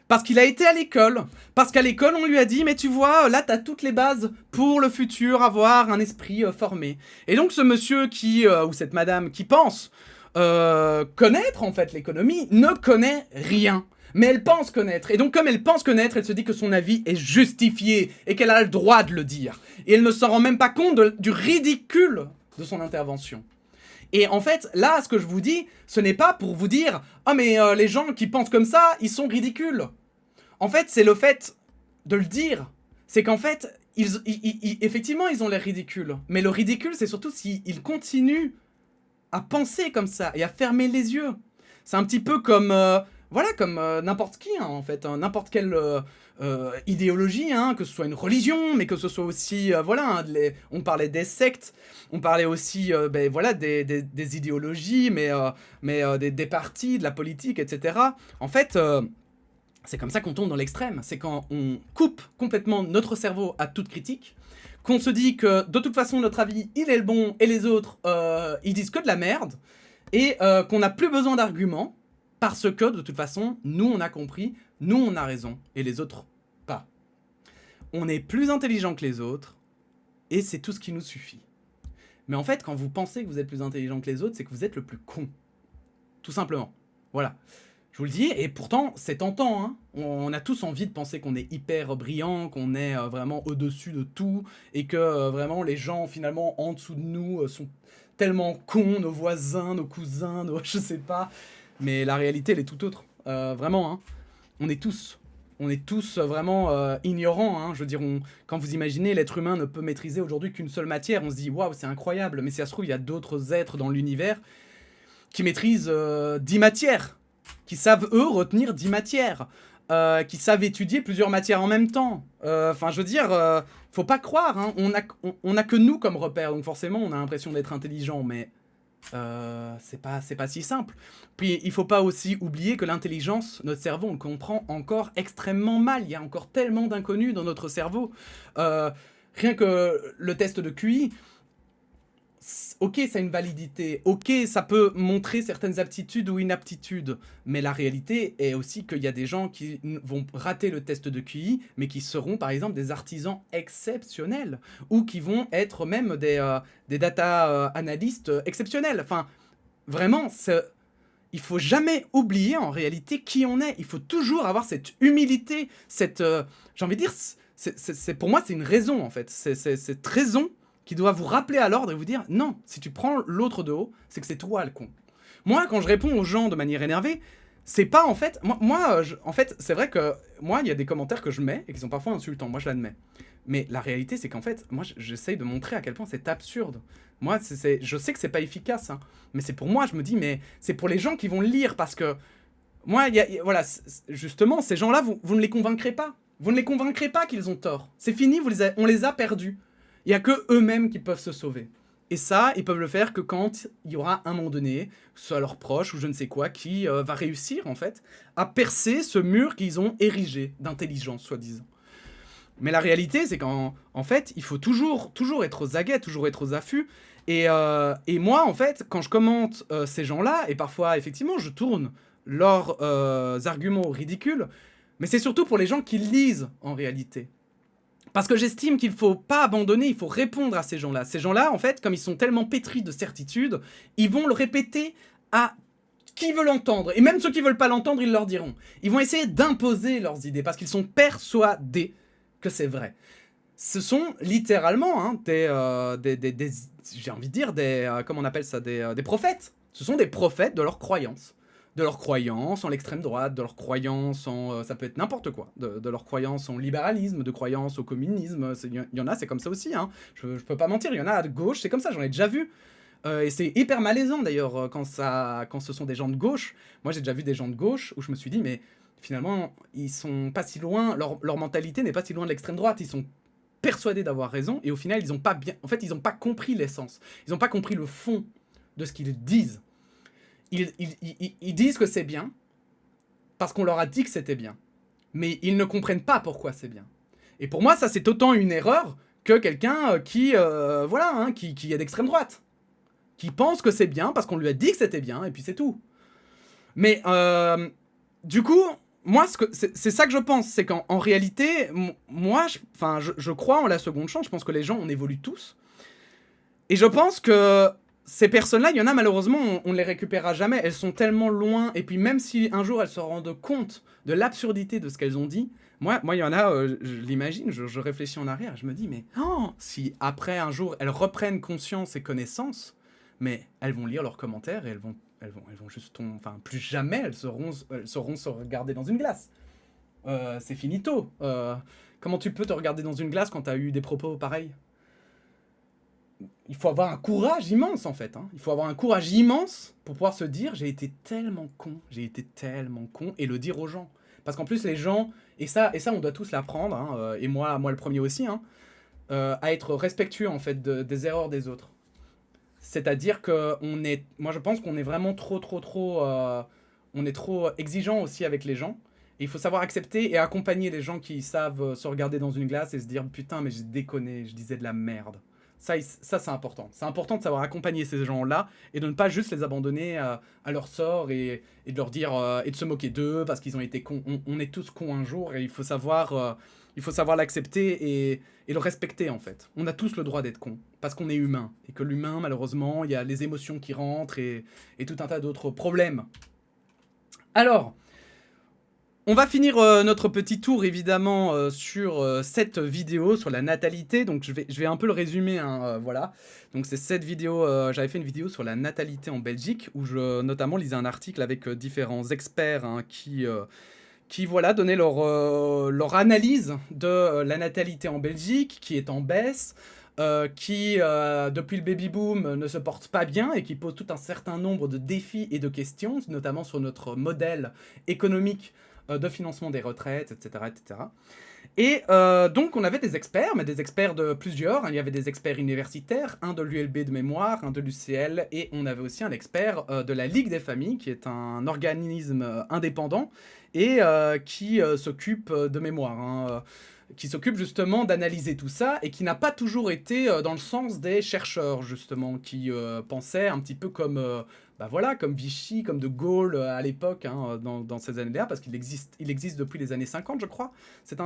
Parce qu'il a été à l'école, parce qu'à l'école on lui a dit « mais tu vois, là t'as toutes les bases pour le futur, avoir un esprit formé ». Et donc ce monsieur qui, ou cette madame qui pense connaître en fait l'économie, ne connaît rien. Mais elle pense connaître, et donc comme elle pense connaître, elle se dit que son avis est justifié, et qu'elle a le droit de le dire. Et elle ne s'en rend même pas compte du ridicule de son intervention. Et en fait, là, ce que je vous dis, ce n'est pas pour vous dire « Ah mais les gens qui pensent comme ça, ils sont ridicules ». En fait, c'est le fait de le dire. C'est qu'en fait, effectivement, ils ont l'air ridicules. Mais le ridicule, c'est surtout s'ils continuent à penser comme ça et à fermer les yeux. C'est un petit peu comme... voilà, comme n'importe qui, hein, en fait. N'importe quelle idéologie, hein, que ce soit une religion, mais que ce soit aussi... voilà, hein, on parlait des sectes, on parlait aussi ben, voilà, des idéologies, mais des partis, de la politique, etc. En fait... c'est comme ça qu'on tombe dans l'extrême, c'est quand on coupe complètement notre cerveau à toute critique, qu'on se dit que de toute façon notre avis il est le bon et les autres ils disent que de la merde, et qu'on n'a plus besoin d'arguments, parce que de toute façon nous on a compris, nous on a raison, et les autres pas. On est plus intelligent que les autres, et c'est tout ce qui nous suffit. Mais en fait quand vous pensez que vous êtes plus intelligent que les autres, c'est que vous êtes le plus con. Tout simplement. Voilà. Je vous le dis, et pourtant, c'est tentant, hein. On a tous envie de penser qu'on est hyper brillant, qu'on est vraiment au-dessus de tout, et que vraiment les gens, finalement, en dessous de nous, sont tellement cons, nos voisins, nos cousins, je sais pas. Mais la réalité, elle est tout autre. Vraiment, hein. On est tous vraiment ignorants, hein. Je veux dire, quand vous imaginez, l'être humain ne peut maîtriser aujourd'hui qu'une seule matière, on se dit, waouh, c'est incroyable, mais si ça se trouve, il y a d'autres êtres dans l'univers qui maîtrisent 10 matières. Qui savent, eux, retenir 10 matières, qui savent étudier plusieurs matières en même temps. Enfin, je veux dire, faut pas croire, hein, on a que nous comme repère, donc forcément, on a l'impression d'être intelligent, mais c'est pas si simple. Puis, il faut pas aussi oublier que l'intelligence, notre cerveau, on le comprend encore extrêmement mal. Il y a encore tellement d'inconnus dans notre cerveau. Rien que le test de QI... Ok, ça a une validité, ok, ça peut montrer certaines aptitudes ou inaptitudes, mais la réalité est aussi qu'il y a des gens qui vont rater le test de QI, mais qui seront par exemple des artisans exceptionnels, ou qui vont être même des data analystes exceptionnels. Enfin, vraiment, il faut jamais oublier en réalité qui on est, il faut toujours avoir cette humilité, cette... j'ai envie de dire, pour moi c'est une raison en fait, cette raison qui doit vous rappeler à l'ordre et vous dire « Non, si tu prends l'autre de haut, c'est que c'est toi le con. » Moi, quand je réponds aux gens de manière énervée, c'est pas en fait... en fait, c'est vrai que moi, il y a des commentaires que je mets et qui sont parfois insultants. Moi, je l'admets. Mais la réalité, c'est qu'en fait, moi, j'essaye de montrer à quel point c'est absurde. Moi, je sais que c'est pas efficace, hein, mais c'est pour moi, je me dis, mais c'est pour les gens qui vont le lire, parce que moi, voilà, justement, ces gens-là, vous ne les convaincrez pas. Vous ne les convaincrez pas qu'ils ont tort. C'est fini, on les a perdus. Il n'y a que eux-mêmes qui peuvent se sauver. Et ça, ils peuvent le faire que quand il y aura un moment donné, que ce soit leurs proches ou je ne sais quoi, qui va réussir, en fait, à percer ce mur qu'ils ont érigé d'intelligence, soi-disant. Mais la réalité, c'est qu'en fait, il faut toujours être aux aguets, toujours être aux affûts. Et moi, en fait, quand je commente ces gens-là, et parfois, effectivement, je tourne leurs arguments au ridicule, mais c'est surtout pour les gens qui lisent, en réalité. Parce que j'estime qu'il ne faut pas abandonner, il faut répondre à ces gens-là. Ces gens-là, en fait, comme ils sont tellement pétris de certitude, ils vont le répéter à qui veut l'entendre. Et même ceux qui ne veulent pas l'entendre, ils leur diront. Ils vont essayer d'imposer leurs idées, parce qu'ils sont persuadés que c'est vrai. Ce sont littéralement hein, j'ai envie de dire, comment on appelle ça, des prophètes. Ce sont des prophètes de leurs croyances. De leurs croyances en l'extrême droite, de leurs croyances en... ça peut être n'importe quoi. De leurs croyances en libéralisme, de croyances au communisme. Il y en a, c'est comme ça aussi. Hein. Je peux pas mentir, il y en a à gauche, c'est comme ça, j'en ai déjà vu. Et c'est hyper malaisant d'ailleurs quand ce sont des gens de gauche. Moi j'ai déjà vu des gens de gauche où je me suis dit mais finalement ils sont pas si loin, leur mentalité n'est pas si loin de l'extrême droite, ils sont persuadés d'avoir raison et au final ils ont pas bien, en fait ils ont pas compris l'essence, ils ont pas compris le fond de ce qu'ils disent. Ils disent que c'est bien parce qu'on leur a dit que c'était bien, mais ils ne comprennent pas pourquoi c'est bien. Et pour moi ça c'est autant une erreur que quelqu'un qui voilà hein, qui est d'extrême droite, qui pense que c'est bien parce qu'on lui a dit que c'était bien, et puis c'est tout. Mais du coup, moi, c'est ça que je pense, c'est qu'en réalité, moi, je crois en la seconde chance, je pense que les gens, on évolue tous. Et je pense que ces personnes-là, il y en a malheureusement, on ne les récupérera jamais, elles sont tellement loin, et puis même si un jour elles se rendent compte de l'absurdité de ce qu'elles ont dit, moi il y en a, je l'imagine, je réfléchis en arrière, je me dis, mais si après un jour elles reprennent conscience et connaissance, mais elles vont lire leurs commentaires et elles vont juste... Enfin, plus jamais elles sauront se regarder dans une glace. C'est finito. Comment tu peux te regarder dans une glace quand t'as eu des propos pareils ? Il faut avoir un courage immense, en fait. Hein. Il faut avoir un courage immense pour pouvoir se dire « J'ai été tellement con, et le dire aux gens. Parce qu'en plus, les gens... Et ça on doit tous l'apprendre, hein, et moi le premier aussi, hein, à être respectueux, en fait, des erreurs des autres. C'est-à-dire que moi je pense qu'on est vraiment on est trop exigeant aussi avec les gens. Et il faut savoir accepter et accompagner les gens qui savent se regarder dans une glace et se dire putain mais j'ai déconné, je disais de la merde. Ça c'est important. C'est important de savoir accompagner ces gens-là et de ne pas juste les abandonner à leur sort et de leur dire et de se moquer d'eux parce qu'ils ont été cons. On est tous cons un jour et il faut savoir l'accepter et le respecter en fait. On a tous le droit d'être cons parce qu'on est humain et que l'humain malheureusement il y a les émotions qui rentrent et tout un tas d'autres problèmes. Alors, on va finir notre petit tour évidemment sur cette vidéo sur la natalité. Donc je vais un peu le résumer, hein, voilà. Donc c'est cette vidéo, j'avais fait une vidéo sur la natalité en Belgique où je notamment lisais un article avec différents experts hein, qui voilà, donnaient leur analyse de la natalité en Belgique, qui est en baisse, qui, depuis le baby-boom, ne se porte pas bien et qui pose tout un certain nombre de défis et de questions, notamment sur notre modèle économique de financement des retraites, etc. etc. Et donc, on avait des experts, mais des experts de plusieurs. Il y avait des experts universitaires, un de l'ULB de mémoire, un de l'UCL, et on avait aussi un expert de la Ligue des familles, qui est un organisme indépendant, et qui s'occupe de mémoire, hein, qui s'occupe justement d'analyser tout ça, et qui n'a pas toujours été dans le sens des chercheurs, justement, qui pensaient un petit peu comme... voilà, comme Vichy, comme De Gaulle à l'époque, hein, dans ces années-là, parce qu'il existe depuis les années 50, je crois. C'est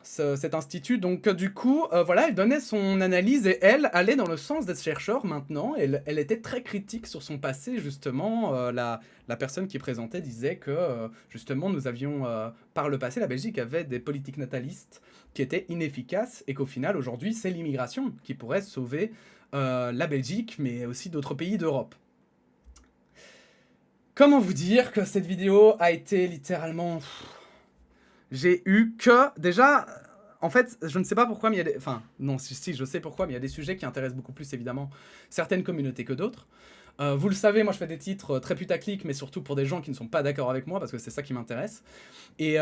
cet institut. Donc du coup, voilà, elle donnait son analyse et elle allait dans le sens des chercheurs maintenant. Elle était très critique sur son passé, justement. La personne qui présentait disait que, justement, nous avions, par le passé, la Belgique avait des politiques natalistes qui étaient inefficaces et qu'au final, aujourd'hui, c'est l'immigration qui pourrait sauver la Belgique, mais aussi d'autres pays d'Europe. Comment vous dire que cette vidéo a été littéralement... J'ai eu que... Déjà, en fait, je ne sais pas pourquoi, mais il y a des... Enfin, non, si, je sais pourquoi, mais il y a des sujets qui intéressent beaucoup plus, évidemment, certaines communautés que d'autres. Vous le savez, moi, je fais des titres très putaclic, mais surtout pour des gens qui ne sont pas d'accord avec moi, parce que c'est ça qui m'intéresse. Et...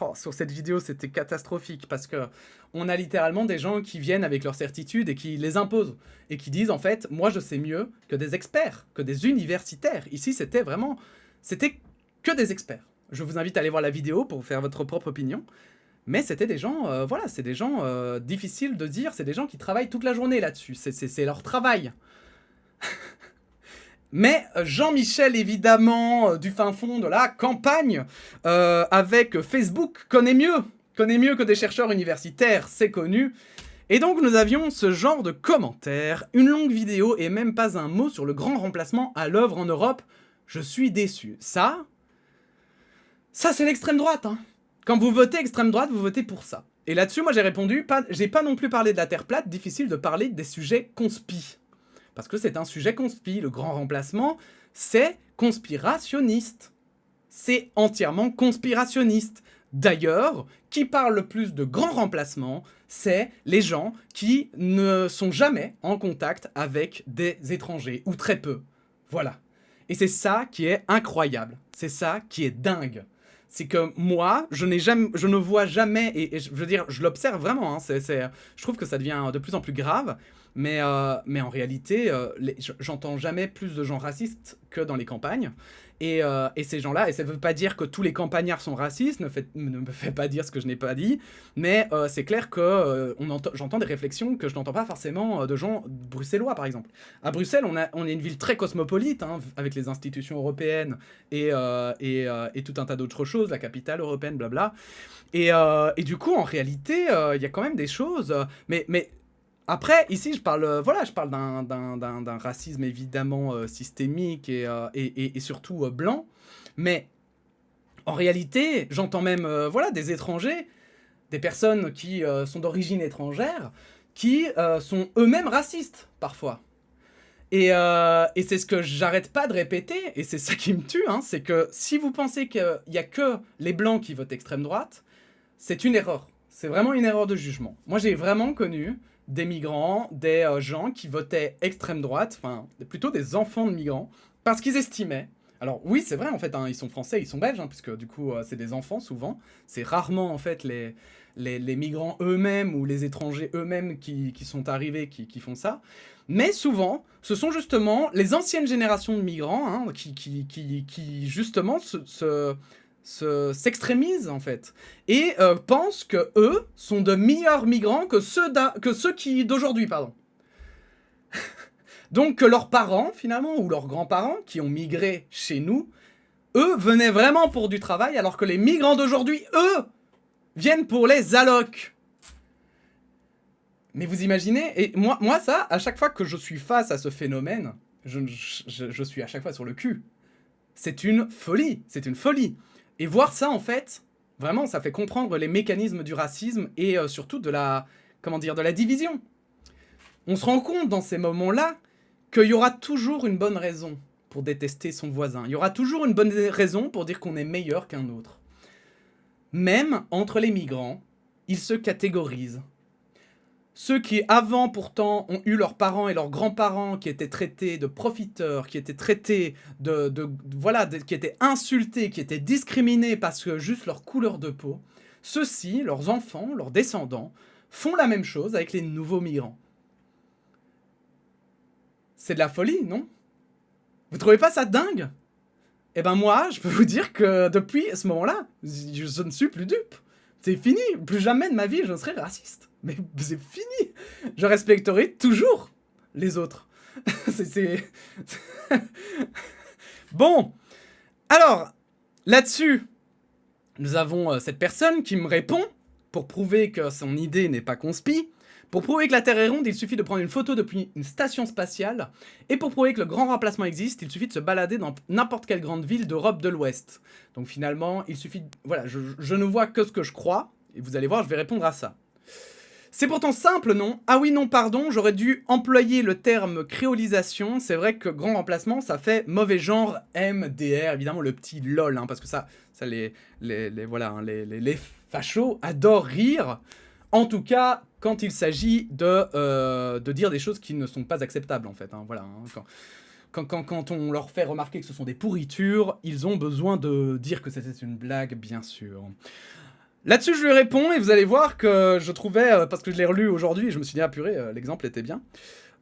Oh, sur cette vidéo, c'était catastrophique, parce que on a littéralement des gens qui viennent avec leurs certitudes et qui les imposent, et qui disent, en fait, moi, je sais mieux que des experts, que des universitaires. Ici, c'était vraiment... C'était que des experts. Je vous invite à aller voir la vidéo pour faire votre propre opinion. Mais c'était des gens, voilà, c'est des gens difficiles de dire, c'est des gens qui travaillent toute la journée là-dessus, c'est leur travail. Mais Jean-Michel, évidemment, du fin fond de la campagne, avec Facebook, connaît mieux que des chercheurs universitaires, c'est connu. Et donc nous avions ce genre de commentaires, une longue vidéo et même pas un mot sur le grand remplacement à l'œuvre en Europe. Je suis déçu. Ça c'est l'extrême droite, hein. Quand vous votez extrême droite, vous votez pour ça. Et là-dessus, moi j'ai répondu, j'ai pas non plus parlé de la Terre plate, difficile de parler des sujets conspi. Parce que c'est un sujet conspi, le grand remplacement, c'est conspirationniste. C'est entièrement conspirationniste. D'ailleurs, qui parle le plus de grand remplacement, c'est les gens qui ne sont jamais en contact avec des étrangers, ou très peu. Voilà. Et c'est ça qui est incroyable. C'est ça qui est dingue. C'est que moi, je ne vois jamais, et je veux dire, je l'observe vraiment, hein, je trouve que ça devient de plus en plus grave, mais en réalité, j'entends jamais plus de gens racistes que dans les campagnes, et ces gens-là, et ça ne veut pas dire que tous les campagnards sont racistes, ne me fait pas dire ce que je n'ai pas dit, mais c'est clair que j'entends des réflexions que je n'entends pas forcément de gens bruxellois, par exemple. À Bruxelles, on est une ville très cosmopolite, hein, avec les institutions européennes et tout un tas d'autres choses, la capitale européenne, blabla. Et du coup, en réalité, il y a quand même des choses, mais après, ici, je parle d'un racisme évidemment systémique et surtout blanc, mais en réalité, j'entends même des étrangers, des personnes qui sont d'origine étrangère, qui sont eux-mêmes racistes, parfois. Et c'est ce que j'arrête pas de répéter, et c'est ça qui me tue, hein, c'est que si vous pensez qu'il y a que les blancs qui votent extrême droite, c'est une erreur. C'est vraiment une erreur de jugement. Moi, j'ai vraiment connu des migrants, des gens qui votaient extrême droite, enfin, plutôt des enfants de migrants, parce qu'ils estimaient... Alors oui, c'est vrai, en fait, hein, ils sont français, ils sont belges, hein, puisque du coup, c'est des enfants, souvent. C'est rarement, en fait, les migrants eux-mêmes ou les étrangers eux-mêmes qui sont arrivés qui font ça. Mais souvent, ce sont justement les anciennes générations de migrants hein, qui justement s'extrémisent en fait et pensent que eux sont de meilleurs migrants que ceux d'aujourd'hui, pardon. Donc que leurs parents finalement ou leurs grands-parents qui ont migré chez nous, eux venaient vraiment pour du travail alors que les migrants d'aujourd'hui, eux, viennent pour les allocs. Mais vous imaginez, et moi ça, à chaque fois que je suis face à ce phénomène, je suis à chaque fois sur le cul. C'est une folie, c'est une folie. Et voir ça, en fait, vraiment, ça fait comprendre les mécanismes du racisme et surtout de la division. On se rend compte dans ces moments-là qu'il y aura toujours une bonne raison pour détester son voisin. Il y aura toujours une bonne raison pour dire qu'on est meilleur qu'un autre. Même entre les migrants, ils se catégorisent. Ceux qui, avant, pourtant, ont eu leurs parents et leurs grands-parents qui étaient traités de profiteurs, qui étaient traités qui étaient insultés, qui étaient discriminés parce que juste leur couleur de peau, ceux-ci, leurs enfants, leurs descendants, font la même chose avec les nouveaux migrants. C'est de la folie, non? Vous trouvez pas ça dingue? Eh ben moi, je peux vous dire que depuis ce moment-là, je ne suis plus dupe. C'est fini, plus jamais de ma vie je ne serai raciste. Mais c'est fini. Je respecterai toujours les autres. Bon, alors, là-dessus, Nous avons cette personne qui me répond, pour prouver que son idée n'est pas conspi, pour prouver que la Terre est ronde, il suffit de prendre une photo depuis une station spatiale, et pour prouver que le grand remplacement existe, il suffit de se balader dans n'importe quelle grande ville d'Europe de l'Ouest. Donc finalement, il suffit... Voilà, je ne vois que ce que je crois, et vous allez voir, je vais répondre à ça. C'est pourtant simple, non? Ah oui, non, pardon, j'aurais dû employer le terme créolisation. C'est vrai que grand remplacement, ça fait mauvais genre MDR, évidemment le petit lol, hein, parce que ça voilà, hein, les fachos adorent rire. En tout cas, quand il s'agit de dire des choses qui ne sont pas acceptables, en fait. Hein, voilà, hein, quand on leur fait remarquer que ce sont des pourritures, ils ont besoin de dire que c'était une blague, bien sûr. Là-dessus, je lui réponds, et vous allez voir que je trouvais, parce que je l'ai relu aujourd'hui, et je me suis dit, ah purée, l'exemple était bien.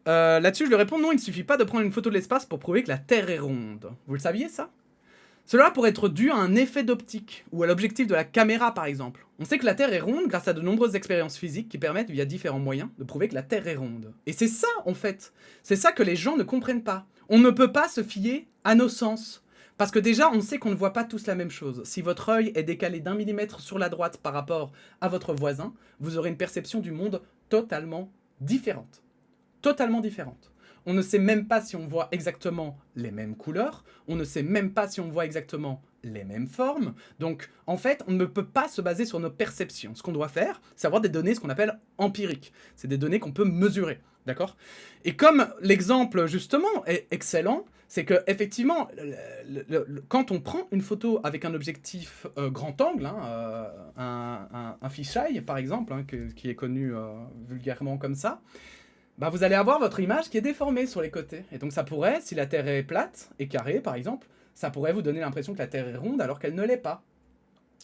Là-dessus, je lui réponds, non, il ne suffit pas de prendre une photo de l'espace pour prouver que la Terre est ronde. Vous le saviez, ça? Cela pourrait être dû à un effet d'optique, ou à l'objectif de la caméra, par exemple. On sait que la Terre est ronde grâce à de nombreuses expériences physiques qui permettent, via différents moyens, de prouver que la Terre est ronde. Et c'est ça, en fait. C'est ça que les gens ne comprennent pas. On ne peut pas se fier à nos sens. Parce que déjà, on sait qu'on ne voit pas tous la même chose. Si votre œil est décalé d'1 millimètre sur la droite par rapport à votre voisin, vous aurez une perception du monde totalement différente. Totalement différente. On ne sait même pas si on voit exactement les mêmes couleurs, on ne sait même pas si on voit exactement les mêmes formes. Donc, en fait, on ne peut pas se baser sur nos perceptions. Ce qu'on doit faire, c'est avoir des données, ce qu'on appelle empiriques. C'est des données qu'on peut mesurer, d'accord? Et comme l'exemple, justement, est excellent, c'est que effectivement, quand on prend une photo avec un objectif grand angle, hein, un fisheye, par exemple, hein, qui est connu vulgairement comme ça, bah vous allez avoir votre image qui est déformée sur les côtés. Et donc ça pourrait, si la Terre est plate et carrée par exemple, ça pourrait vous donner l'impression que la Terre est ronde alors qu'elle ne l'est pas.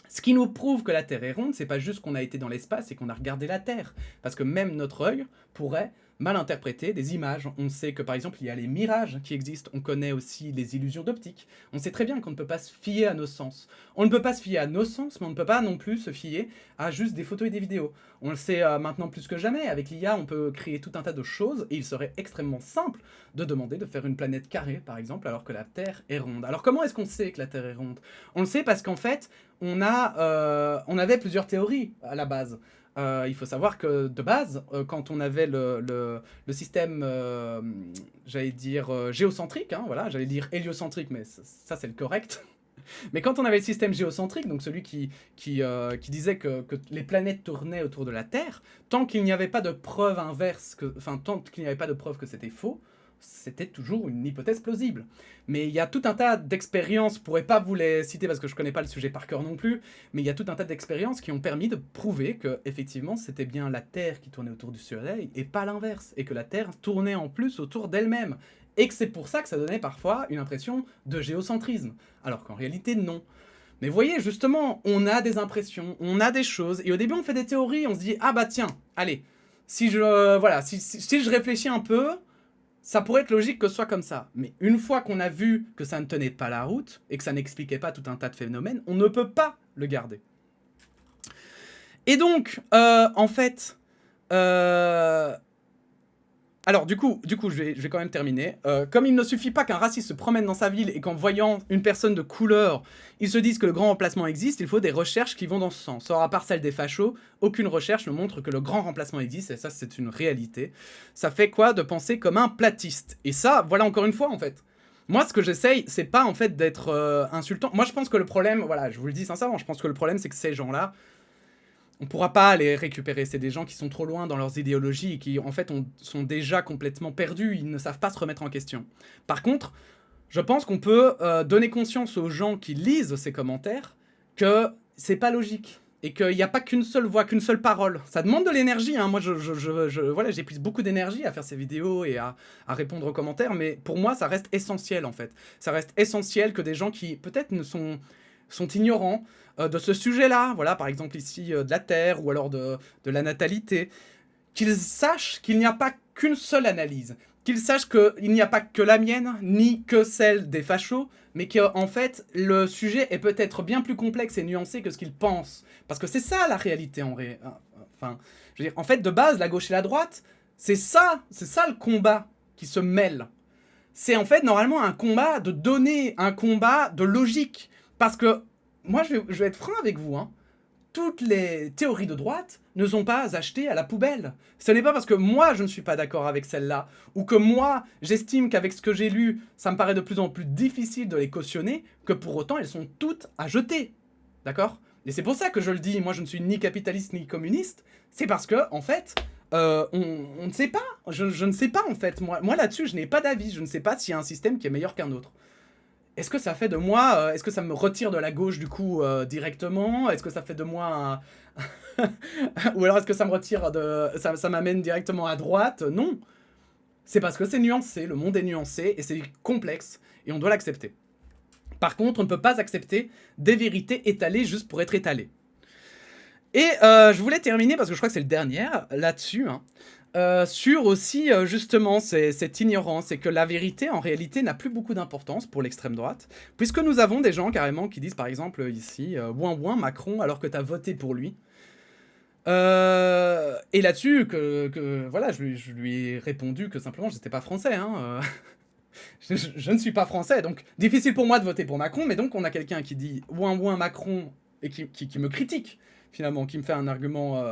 Ce qui nous prouve que la Terre est ronde, c'est pas juste qu'on a été dans l'espace et qu'on a regardé la Terre. Parce que même notre œil pourrait mal interpréter des images. On sait que par exemple il y a les mirages qui existent, on connaît aussi les illusions d'optique. On sait très bien qu'on ne peut pas se fier à nos sens. On ne peut pas se fier à nos sens, mais on ne peut pas non plus se fier à juste des photos et des vidéos. On le sait maintenant plus que jamais, avec l'IA on peut créer tout un tas de choses et il serait extrêmement simple de demander de faire une planète carrée par exemple alors que la Terre est ronde. Alors comment est-ce qu'on sait que la Terre est ronde? On le sait parce qu'en fait on avait plusieurs théories à la base. Il faut savoir que de base, quand on avait le système, j'allais dire géocentrique, hein, voilà, j'allais dire héliocentrique, mais ça c'est le correct. Mais quand on avait le système géocentrique, donc celui qui disait que les planètes tournaient autour de la Terre, tant qu'il n'y avait pas de preuve inverse, tant qu'il n'y avait pas de preuve que c'était faux, c'était toujours une hypothèse plausible. Mais il y a tout un tas d'expériences, je ne pourrais pas vous les citer parce que je ne connais pas le sujet par cœur non plus, mais il y a tout un tas d'expériences qui ont permis de prouver que effectivement c'était bien la Terre qui tournait autour du Soleil et pas l'inverse, et que la Terre tournait en plus autour d'elle-même. Et que c'est pour ça que ça donnait parfois une impression de géocentrisme, alors qu'en réalité non. Mais vous voyez, justement, on a des impressions, on a des choses, et au début on fait des théories, on se dit « Ah bah tiens, allez, si je réfléchis un peu, ça pourrait être logique que ce soit comme ça. » Mais une fois qu'on a vu que ça ne tenait pas la route, et que ça n'expliquait pas tout un tas de phénomènes, on ne peut pas le garder. Et donc, en fait... Alors du coup, je vais quand même terminer. Comme il ne suffit pas qu'un raciste se promène dans sa ville et qu'en voyant une personne de couleur, il se dise que le grand remplacement existe, il faut des recherches qui vont dans ce sens. Or, à part celle des fachos, aucune recherche ne montre que le grand remplacement existe, et ça c'est une réalité. Ça fait quoi de penser comme un platiste? Et ça, voilà encore une fois en fait. Moi, ce que j'essaye, c'est pas en fait d'être insultant. Moi, je pense que le problème, voilà, je vous le dis sincèrement, je pense que le problème c'est que ces gens-là, on pourra pas les récupérer. C'est des gens qui sont trop loin dans leurs idéologies et qui, en fait, sont déjà complètement perdus. Ils ne savent pas se remettre en question. Par contre, je pense qu'on peut donner conscience aux gens qui lisent ces commentaires que c'est pas logique. Et qu'il n'y a pas qu'une seule voix, qu'une seule parole. Ça demande de l'énergie, hein. Moi, voilà, j'ai pris beaucoup d'énergie à faire ces vidéos et à répondre aux commentaires. Mais pour moi, ça reste essentiel, en fait. Ça reste essentiel que des gens qui, peut-être, sont ignorants de ce sujet-là, voilà, par exemple ici de la Terre ou alors de la natalité, qu'ils sachent qu'il n'y a pas qu'une seule analyse, qu'ils sachent qu'il n'y a pas que la mienne, ni que celle des fachos, mais qu'en fait, le sujet est peut-être bien plus complexe et nuancé que ce qu'ils pensent. Parce que c'est ça la réalité enfin, je veux dire, en fait, de base, la gauche et la droite, c'est ça le combat qui se mêle. C'est en fait normalement un combat de données, un combat de logique. Parce que moi je vais être franc avec vous, hein. Toutes les théories de droite ne sont pas achetées à la poubelle. Ce n'est pas parce que moi je ne suis pas d'accord avec celle-là, ou que moi j'estime qu'avec ce que j'ai lu, ça me paraît de plus en plus difficile de les cautionner, que pour autant elles sont toutes à jeter. D'accord? Et c'est pour ça que je le dis, moi je ne suis ni capitaliste ni communiste, c'est parce que, en fait, on ne sait pas. Je ne sais pas, en fait. Moi là-dessus, je n'ai pas d'avis. Je ne sais pas s'il y a un système qui est meilleur qu'un autre. Est-ce que ça fait de moi, est-ce que ça me retire de la gauche du coup directement? Est-ce que ça fait de moi un... ou alors est-ce que ça me retire de, ça m'amène directement à droite? Non, c'est parce que c'est nuancé, le monde est nuancé et c'est complexe et on doit l'accepter. Par contre, on ne peut pas accepter des vérités étalées juste pour être étalées. Et je voulais terminer, parce que je crois que c'est le dernier, là-dessus, hein, sur aussi justement cette ignorance et que la vérité en réalité n'a plus beaucoup d'importance pour l'extrême droite, puisque nous avons des gens carrément qui disent par exemple ici ouin ouin Macron alors que t'as voté pour lui. Et là-dessus voilà, je lui ai répondu que simplement j'étais pas français, hein, je ne suis pas français, donc difficile pour moi de voter pour Macron, mais donc on a quelqu'un qui dit ouin ouin Macron et qui me critique finalement, qui me fait un argument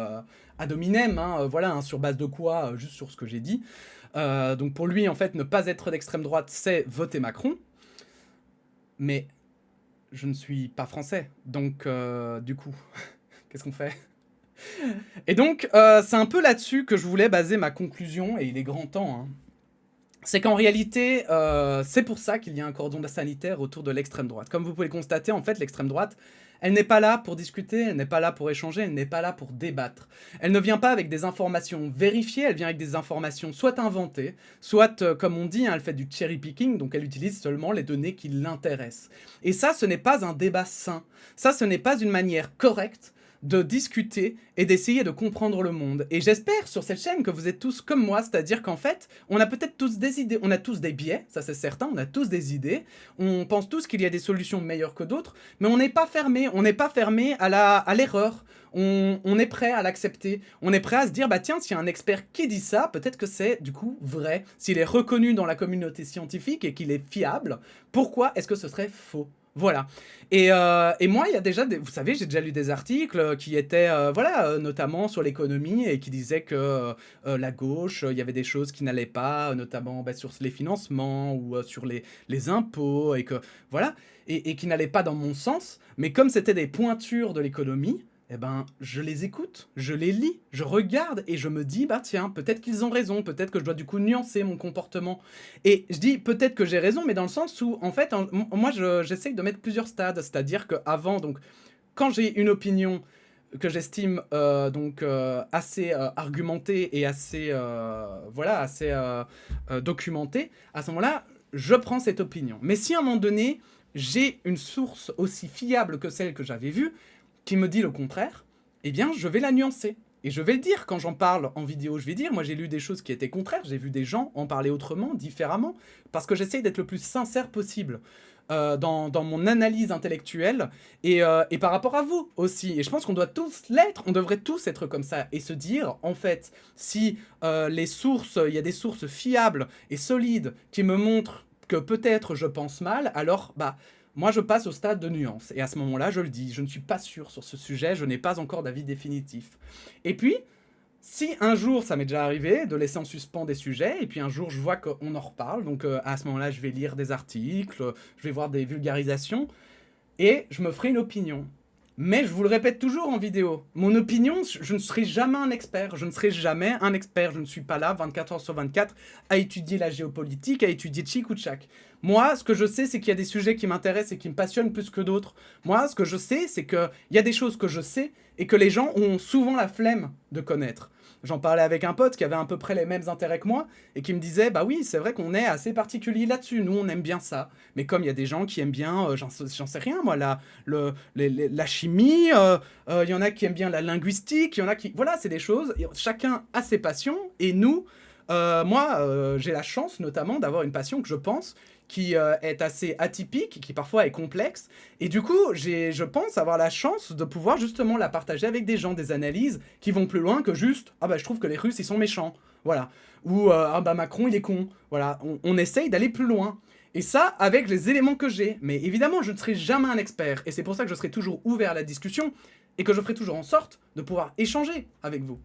ad hominem, hein, voilà, hein, sur base de quoi, juste sur ce que j'ai dit. Donc pour lui, en fait, ne pas être d'extrême droite, c'est voter Macron. Mais je ne suis pas français, donc du coup, qu'est-ce qu'on fait? Et donc, c'est un peu là-dessus que je voulais baser ma conclusion, et il est grand temps, hein. C'est qu'en réalité, c'est pour ça qu'il y a un cordon sanitaire autour de l'extrême droite. Comme vous pouvez le constater, en fait, l'extrême droite, elle n'est pas là pour discuter, elle n'est pas là pour échanger, elle n'est pas là pour débattre. Elle ne vient pas avec des informations vérifiées, elle vient avec des informations soit inventées, soit, comme on dit, hein, elle fait du cherry picking, donc elle utilise seulement les données qui l'intéressent. Et ça, ce n'est pas un débat sain. Ça, ce n'est pas une manière correcte de discuter et d'essayer de comprendre le monde. Et j'espère sur cette chaîne que vous êtes tous comme moi, c'est-à-dire qu'en fait, on a peut-être tous des idées, on a tous des biais, ça c'est certain, on a tous des idées, on pense tous qu'il y a des solutions meilleures que d'autres, mais on n'est pas fermé, à l'erreur. On est prêt à l'accepter, on est prêt à se dire, bah tiens, s'il y a un expert qui dit ça, peut-être que c'est du coup vrai. S'il est reconnu dans la communauté scientifique et qu'il est fiable, pourquoi est-ce que ce serait faux? Voilà. Et moi, il y a déjà, vous savez, j'ai déjà lu des articles qui étaient, voilà, notamment sur l'économie et qui disaient que la gauche, il y avait des choses qui n'allaient pas, notamment bah, sur les financements ou sur les impôts, et que, voilà, et qui n'allaient pas dans mon sens. Mais comme c'était des pointures de l'économie, eh ben, je les écoute, je les lis, je regarde et je me dis, bah tiens, peut-être qu'ils ont raison, peut-être que je dois du coup nuancer mon comportement. Et je dis peut-être que j'ai raison, mais dans le sens où, en fait, moi, j'essaye de mettre plusieurs stades, c'est-à-dire qu'avant, donc, quand j'ai une opinion que j'estime donc assez argumentée et assez, voilà, assez documentée, à ce moment-là, je prends cette opinion. Mais si à un moment donné, j'ai une source aussi fiable que celle que j'avais vue, qui me dit le contraire, eh bien, je vais la nuancer. Et je vais le dire quand j'en parle en vidéo, je vais dire, moi j'ai lu des choses qui étaient contraires, j'ai vu des gens en parler autrement, différemment, parce que j'essaye d'être le plus sincère possible dans mon analyse intellectuelle, et par rapport à vous aussi. Et je pense qu'on doit tous l'être, on devrait tous être comme ça, et se dire, en fait, si les sources, il y a des sources fiables et solides qui me montrent que peut-être je pense mal, alors, bah, moi, je passe au stade de nuance. Et à ce moment-là, je le dis, je ne suis pas sûr sur ce sujet, je n'ai pas encore d'avis définitif. Et puis, si un jour, ça m'est déjà arrivé de laisser en suspens des sujets, et puis un jour, je vois qu'on en reparle, donc à ce moment-là, je vais lire des articles, je vais voir des vulgarisations, et je me ferai une opinion. Mais je vous le répète toujours en vidéo, mon opinion, je ne serai jamais un expert, je ne serai jamais un expert, je ne suis pas là 24 heures sur 24 à étudier la géopolitique, à étudier tchik ou tchak. Moi, ce que je sais, c'est qu'il y a des sujets qui m'intéressent et qui me passionnent plus que d'autres. Moi, ce que je sais, c'est qu'il y a des choses que je sais et que les gens ont souvent la flemme de connaître. J'en parlais avec un pote qui avait à peu près les mêmes intérêts que moi et qui me disait, bah oui, c'est vrai qu'on est assez particulier là-dessus, nous on aime bien ça. Mais comme il y a des gens qui aiment bien, j'en sais rien moi, la chimie, il y en a qui aiment bien la linguistique, il y en a qui... Voilà, c'est des choses, chacun a ses passions, et nous, moi, j'ai la chance notamment d'avoir une passion que je pense qui est assez atypique, qui parfois est complexe, et du coup, je pense avoir la chance de pouvoir justement la partager avec des gens, des analyses qui vont plus loin que juste « Ah bah je trouve que les Russes, ils sont méchants », voilà, ou « Ah bah Macron, il est con », voilà, on essaye d'aller plus loin. Et ça, avec les éléments que j'ai. Mais évidemment, je ne serai jamais un expert. Et c'est pour ça que je serai toujours ouvert à la discussion et que je ferai toujours en sorte de pouvoir échanger avec vous.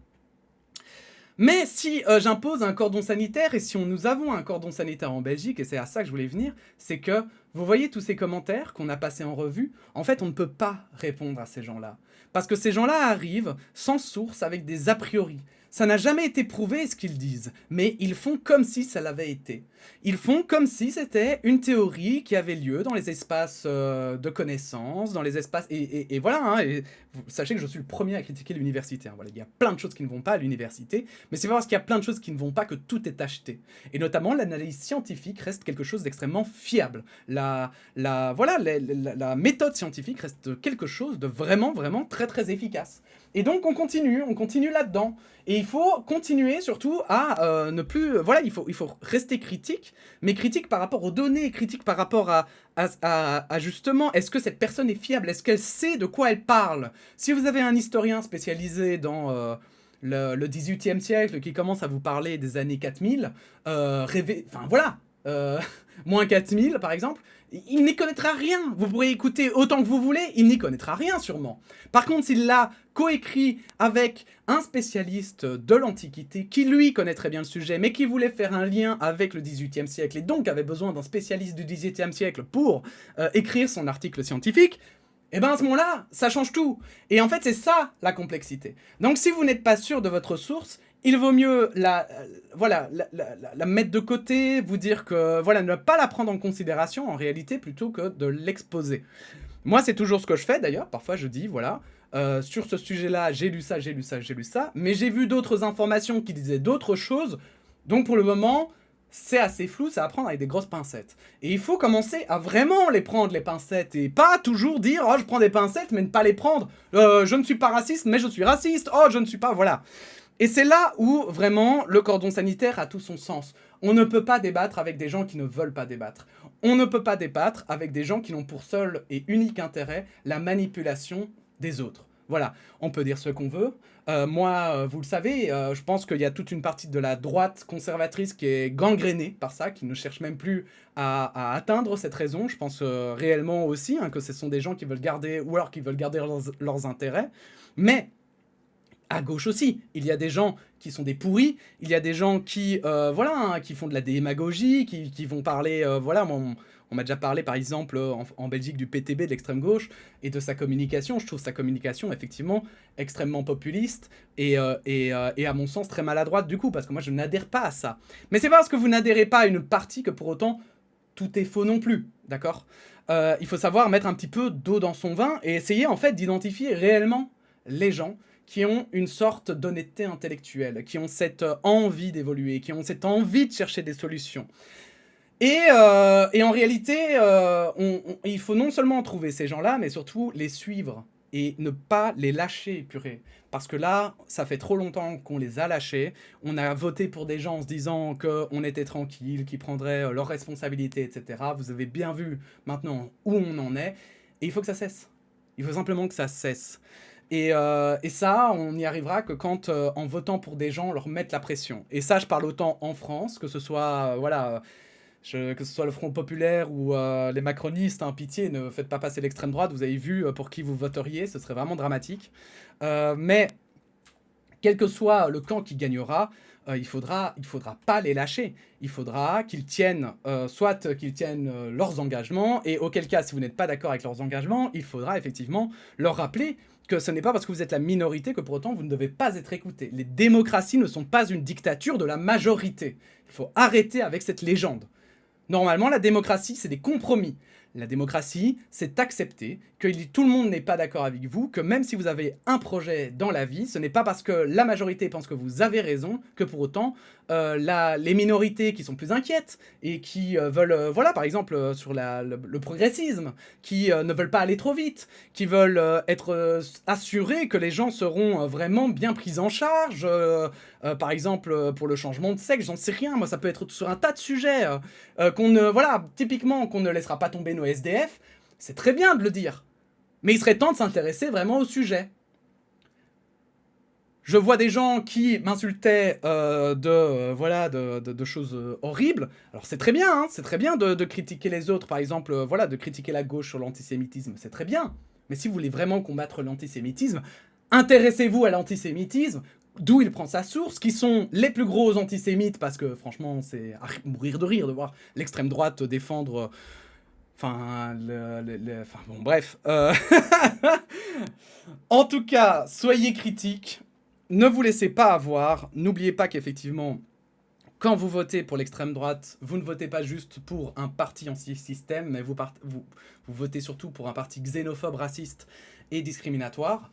Mais si j'impose un cordon sanitaire, et si nous avons un cordon sanitaire en Belgique, et c'est à ça que je voulais venir, c'est que, vous voyez tous ces commentaires qu'on a passés en revue, en fait on ne peut pas répondre à ces gens-là. Parce que ces gens-là arrivent sans source, avec des a priori. Ça n'a jamais été prouvé ce qu'ils disent, mais ils font comme si ça l'avait été. Ils font comme si c'était une théorie qui avait lieu dans les espaces de connaissances, dans les espaces... Et voilà, hein, et sachez que je suis le premier à critiquer l'université. Hein, voilà, il y a plein de choses qui ne vont pas à l'université, mais c'est pas parce qu'il y a plein de choses qui ne vont pas que tout est acheté. Et notamment, l'analyse scientifique reste quelque chose d'extrêmement fiable. La méthode scientifique reste quelque chose de vraiment, vraiment très, très efficace. Et donc, on continue là-dedans. Et il faut continuer surtout à ne plus... Voilà, il faut rester critique, mais critique par rapport aux données, critique par rapport à justement, est-ce que cette personne est fiable? Est-ce qu'elle sait de quoi elle parle? Si vous avez un historien spécialisé dans le 18e siècle qui commence à vous parler des années 4000, enfin voilà, moins 4000 par exemple, il n'y connaîtra rien. Vous pourrez écouter autant que vous voulez, il n'y connaîtra rien sûrement. Par contre, s'il l'a coécrit avec un spécialiste de l'Antiquité qui lui connaît très bien le sujet, mais qui voulait faire un lien avec le 18e siècle et donc avait besoin d'un spécialiste du 18e siècle pour écrire son article scientifique, et bien à ce moment-là, ça change tout. Et en fait, c'est ça la complexité. Donc si vous n'êtes pas sûr de votre source, il vaut mieux la mettre de côté, vous dire que voilà, ne pas la prendre en considération en réalité plutôt que de l'exposer. Moi, c'est toujours ce que je fais d'ailleurs. Parfois, je dis voilà, sur ce sujet-là, j'ai lu ça, mais j'ai vu d'autres informations qui disaient d'autres choses. Donc pour le moment, c'est assez flou, c'est à prendre avec des grosses pincettes. Et il faut commencer à vraiment les prendre, les pincettes, et pas toujours dire « Oh, je prends des pincettes, mais ne pas les prendre. Je ne suis pas raciste, mais je suis raciste. Oh, je ne suis pas... » Voilà. Et c'est là où, vraiment, le cordon sanitaire a tout son sens. On ne peut pas débattre avec des gens qui ne veulent pas débattre. On ne peut pas débattre avec des gens qui n'ont pour seul et unique intérêt la manipulation des autres. Voilà, on peut dire ce qu'on veut. Moi, vous le savez, je pense qu'il y a toute une partie de la droite conservatrice qui est gangrénée par ça, qui ne cherche même plus à atteindre cette raison. Je pense réellement aussi que ce sont des gens qui veulent garder, ou alors qui veulent garder leurs intérêts. Mais à gauche aussi, il y a des gens qui sont des pourris, il y a des gens qui, qui font de la démagogie, qui vont parler, on m'a déjà parlé par exemple en Belgique du PTB, de l'extrême gauche, et de sa communication. Je trouve sa communication effectivement extrêmement populiste et à mon sens très maladroite du coup, parce que moi je n'adhère pas à ça. Mais c'est pas parce que vous n'adhérez pas à une partie que pour autant tout est faux non plus, d'accord? Il faut savoir mettre un petit peu d'eau dans son vin et essayer en fait d'identifier réellement les gens qui ont une sorte d'honnêteté intellectuelle, qui ont cette envie d'évoluer, qui ont cette envie de chercher des solutions. Et en réalité, il faut non seulement trouver ces gens-là, mais surtout les suivre et ne pas les lâcher, purée. Parce que là, ça fait trop longtemps qu'on les a lâchés. On a voté pour des gens en se disant qu'on était tranquille, qu'ils prendraient leurs responsabilités, etc. Vous avez bien vu maintenant où on en est. Et il faut que ça cesse. Il faut simplement que ça cesse. Et ça, on n'y arrivera que quand, en votant pour des gens, on leur mette la pression. Et ça, je parle autant en France, que ce soit, que ce soit le Front Populaire ou les macronistes, hein, pitié, ne faites pas passer l'extrême droite, vous avez vu pour qui vous voteriez, ce serait vraiment dramatique. Mais, quel que soit le camp qui gagnera, il faudra pas les lâcher. Il faudra qu'ils tiennent, soit qu'ils tiennent leurs engagements, et auquel cas, si vous n'êtes pas d'accord avec leurs engagements, il faudra effectivement leur rappeler que ce n'est pas parce que vous êtes la minorité que pour autant vous ne devez pas être écouté. Les démocraties ne sont pas une dictature de la majorité. Il faut arrêter avec cette légende. Normalement, la démocratie, c'est des compromis. La démocratie, c'est accepter que tout le monde n'est pas d'accord avec vous, que même si vous avez un projet dans la vie, ce n'est pas parce que la majorité pense que vous avez raison que pour autant, les minorités qui sont plus inquiètes et qui veulent, par exemple, sur le progressisme, qui ne veulent pas aller trop vite, qui veulent être assurés que les gens seront vraiment bien pris en charge, par exemple, pour le changement de sexe, j'en sais rien, moi ça peut être sur un tas de sujets, typiquement qu'on ne laissera pas tomber nos SDF, c'est très bien de le dire. Mais il serait temps de s'intéresser vraiment au sujet. Je vois des gens qui m'insultaient voilà, de choses horribles. Alors c'est très bien, hein, c'est très bien de critiquer les autres, par exemple, voilà, de critiquer la gauche sur l'antisémitisme, c'est très bien. Mais si vous voulez vraiment combattre l'antisémitisme, intéressez-vous à l'antisémitisme, d'où il prend sa source, qui sont les plus gros antisémites, parce que franchement, c'est à mourir de rire de voir l'extrême droite défendre... Enfin, enfin, bon, bref. En tout cas, soyez critiques. Ne vous laissez pas avoir. N'oubliez pas qu'effectivement, quand vous votez pour l'extrême droite, vous ne votez pas juste pour un parti anti-système, mais vous votez surtout pour un parti xénophobe, raciste et discriminatoire.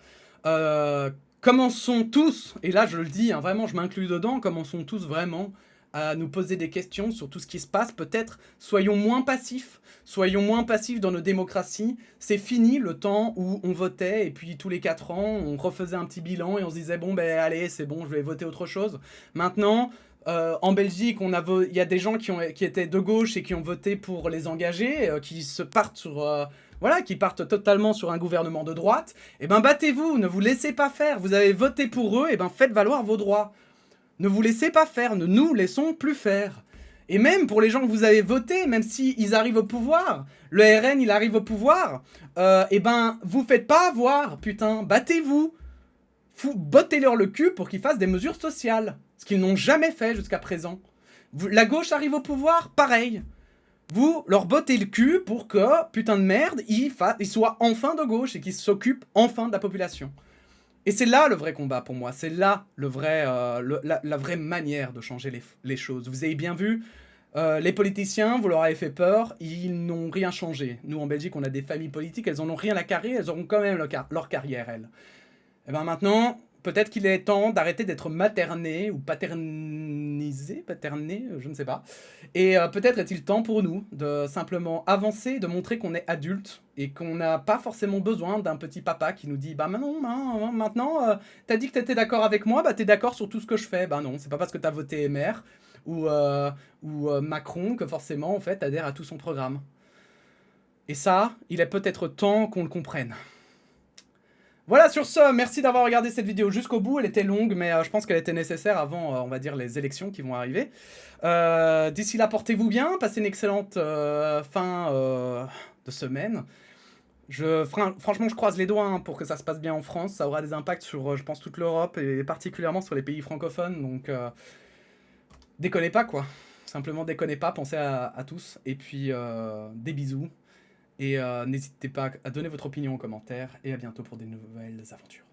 Commençons tous, et là je le dis, hein, vraiment je m'inclus dedans, commençons tous vraiment à nous poser des questions sur tout ce qui se passe. Peut-être soyons moins passifs dans nos démocraties. C'est fini le temps où on votait et puis tous les 4 ans on refaisait un petit bilan et on se disait bon ben allez c'est bon je vais voter autre chose. Maintenant en Belgique il y a des gens qui étaient de gauche et qui ont voté pour les engagés, qui partent totalement sur un gouvernement de droite. Et ben battez-vous, ne vous laissez pas faire. Vous avez voté pour eux, et ben faites valoir vos droits. Ne vous laissez pas faire, ne nous laissons plus faire. Et même pour les gens que vous avez votés, même s'ils arrivent au pouvoir, le RN il arrive au pouvoir, et ben vous faites pas avoir, putain, battez-vous. Bottez-leur le cul pour qu'ils fassent des mesures sociales. Ce qu'ils n'ont jamais fait jusqu'à présent. La gauche arrive au pouvoir, pareil. Vous leur bottez le cul pour que, putain de merde, ils soient enfin de gauche et qu'ils s'occupent enfin de la population. Et c'est là le vrai combat pour moi, c'est là la vraie manière de changer les choses. Vous avez bien vu, les politiciens, vous leur avez fait peur, ils n'ont rien changé. Nous en Belgique, on a des familles politiques, elles en ont rien à carrer, elles auront quand même leur carrière, elles. Et bien maintenant, peut-être qu'il est temps d'arrêter d'être materné ou paternisé, je ne sais pas. Et peut-être est-il temps pour nous de simplement avancer, de montrer qu'on est adulte et qu'on n'a pas forcément besoin d'un petit papa qui nous dit « Bah non, maintenant, t'as dit que t'étais d'accord avec moi, bah t'es d'accord sur tout ce que je fais. » Bah non, c'est pas parce que t'as voté MR ou Macron que forcément, en fait, t'adhères à tout son programme. Et ça, il est peut-être temps qu'on le comprenne. Voilà, sur ce, merci d'avoir regardé cette vidéo jusqu'au bout. Elle était longue, mais je pense qu'elle était nécessaire avant, on va dire, les élections qui vont arriver. D'ici là, portez-vous bien, passez une excellente fin de semaine. Franchement, je croise les doigts hein, pour que ça se passe bien en France. Ça aura des impacts sur, je pense, toute l'Europe et particulièrement sur les pays francophones. Donc, déconnez pas, quoi. Simplement, déconnez pas, pensez à tous. Et puis, des bisous. Et n'hésitez pas à donner votre opinion en commentaire. Et à bientôt pour des nouvelles aventures.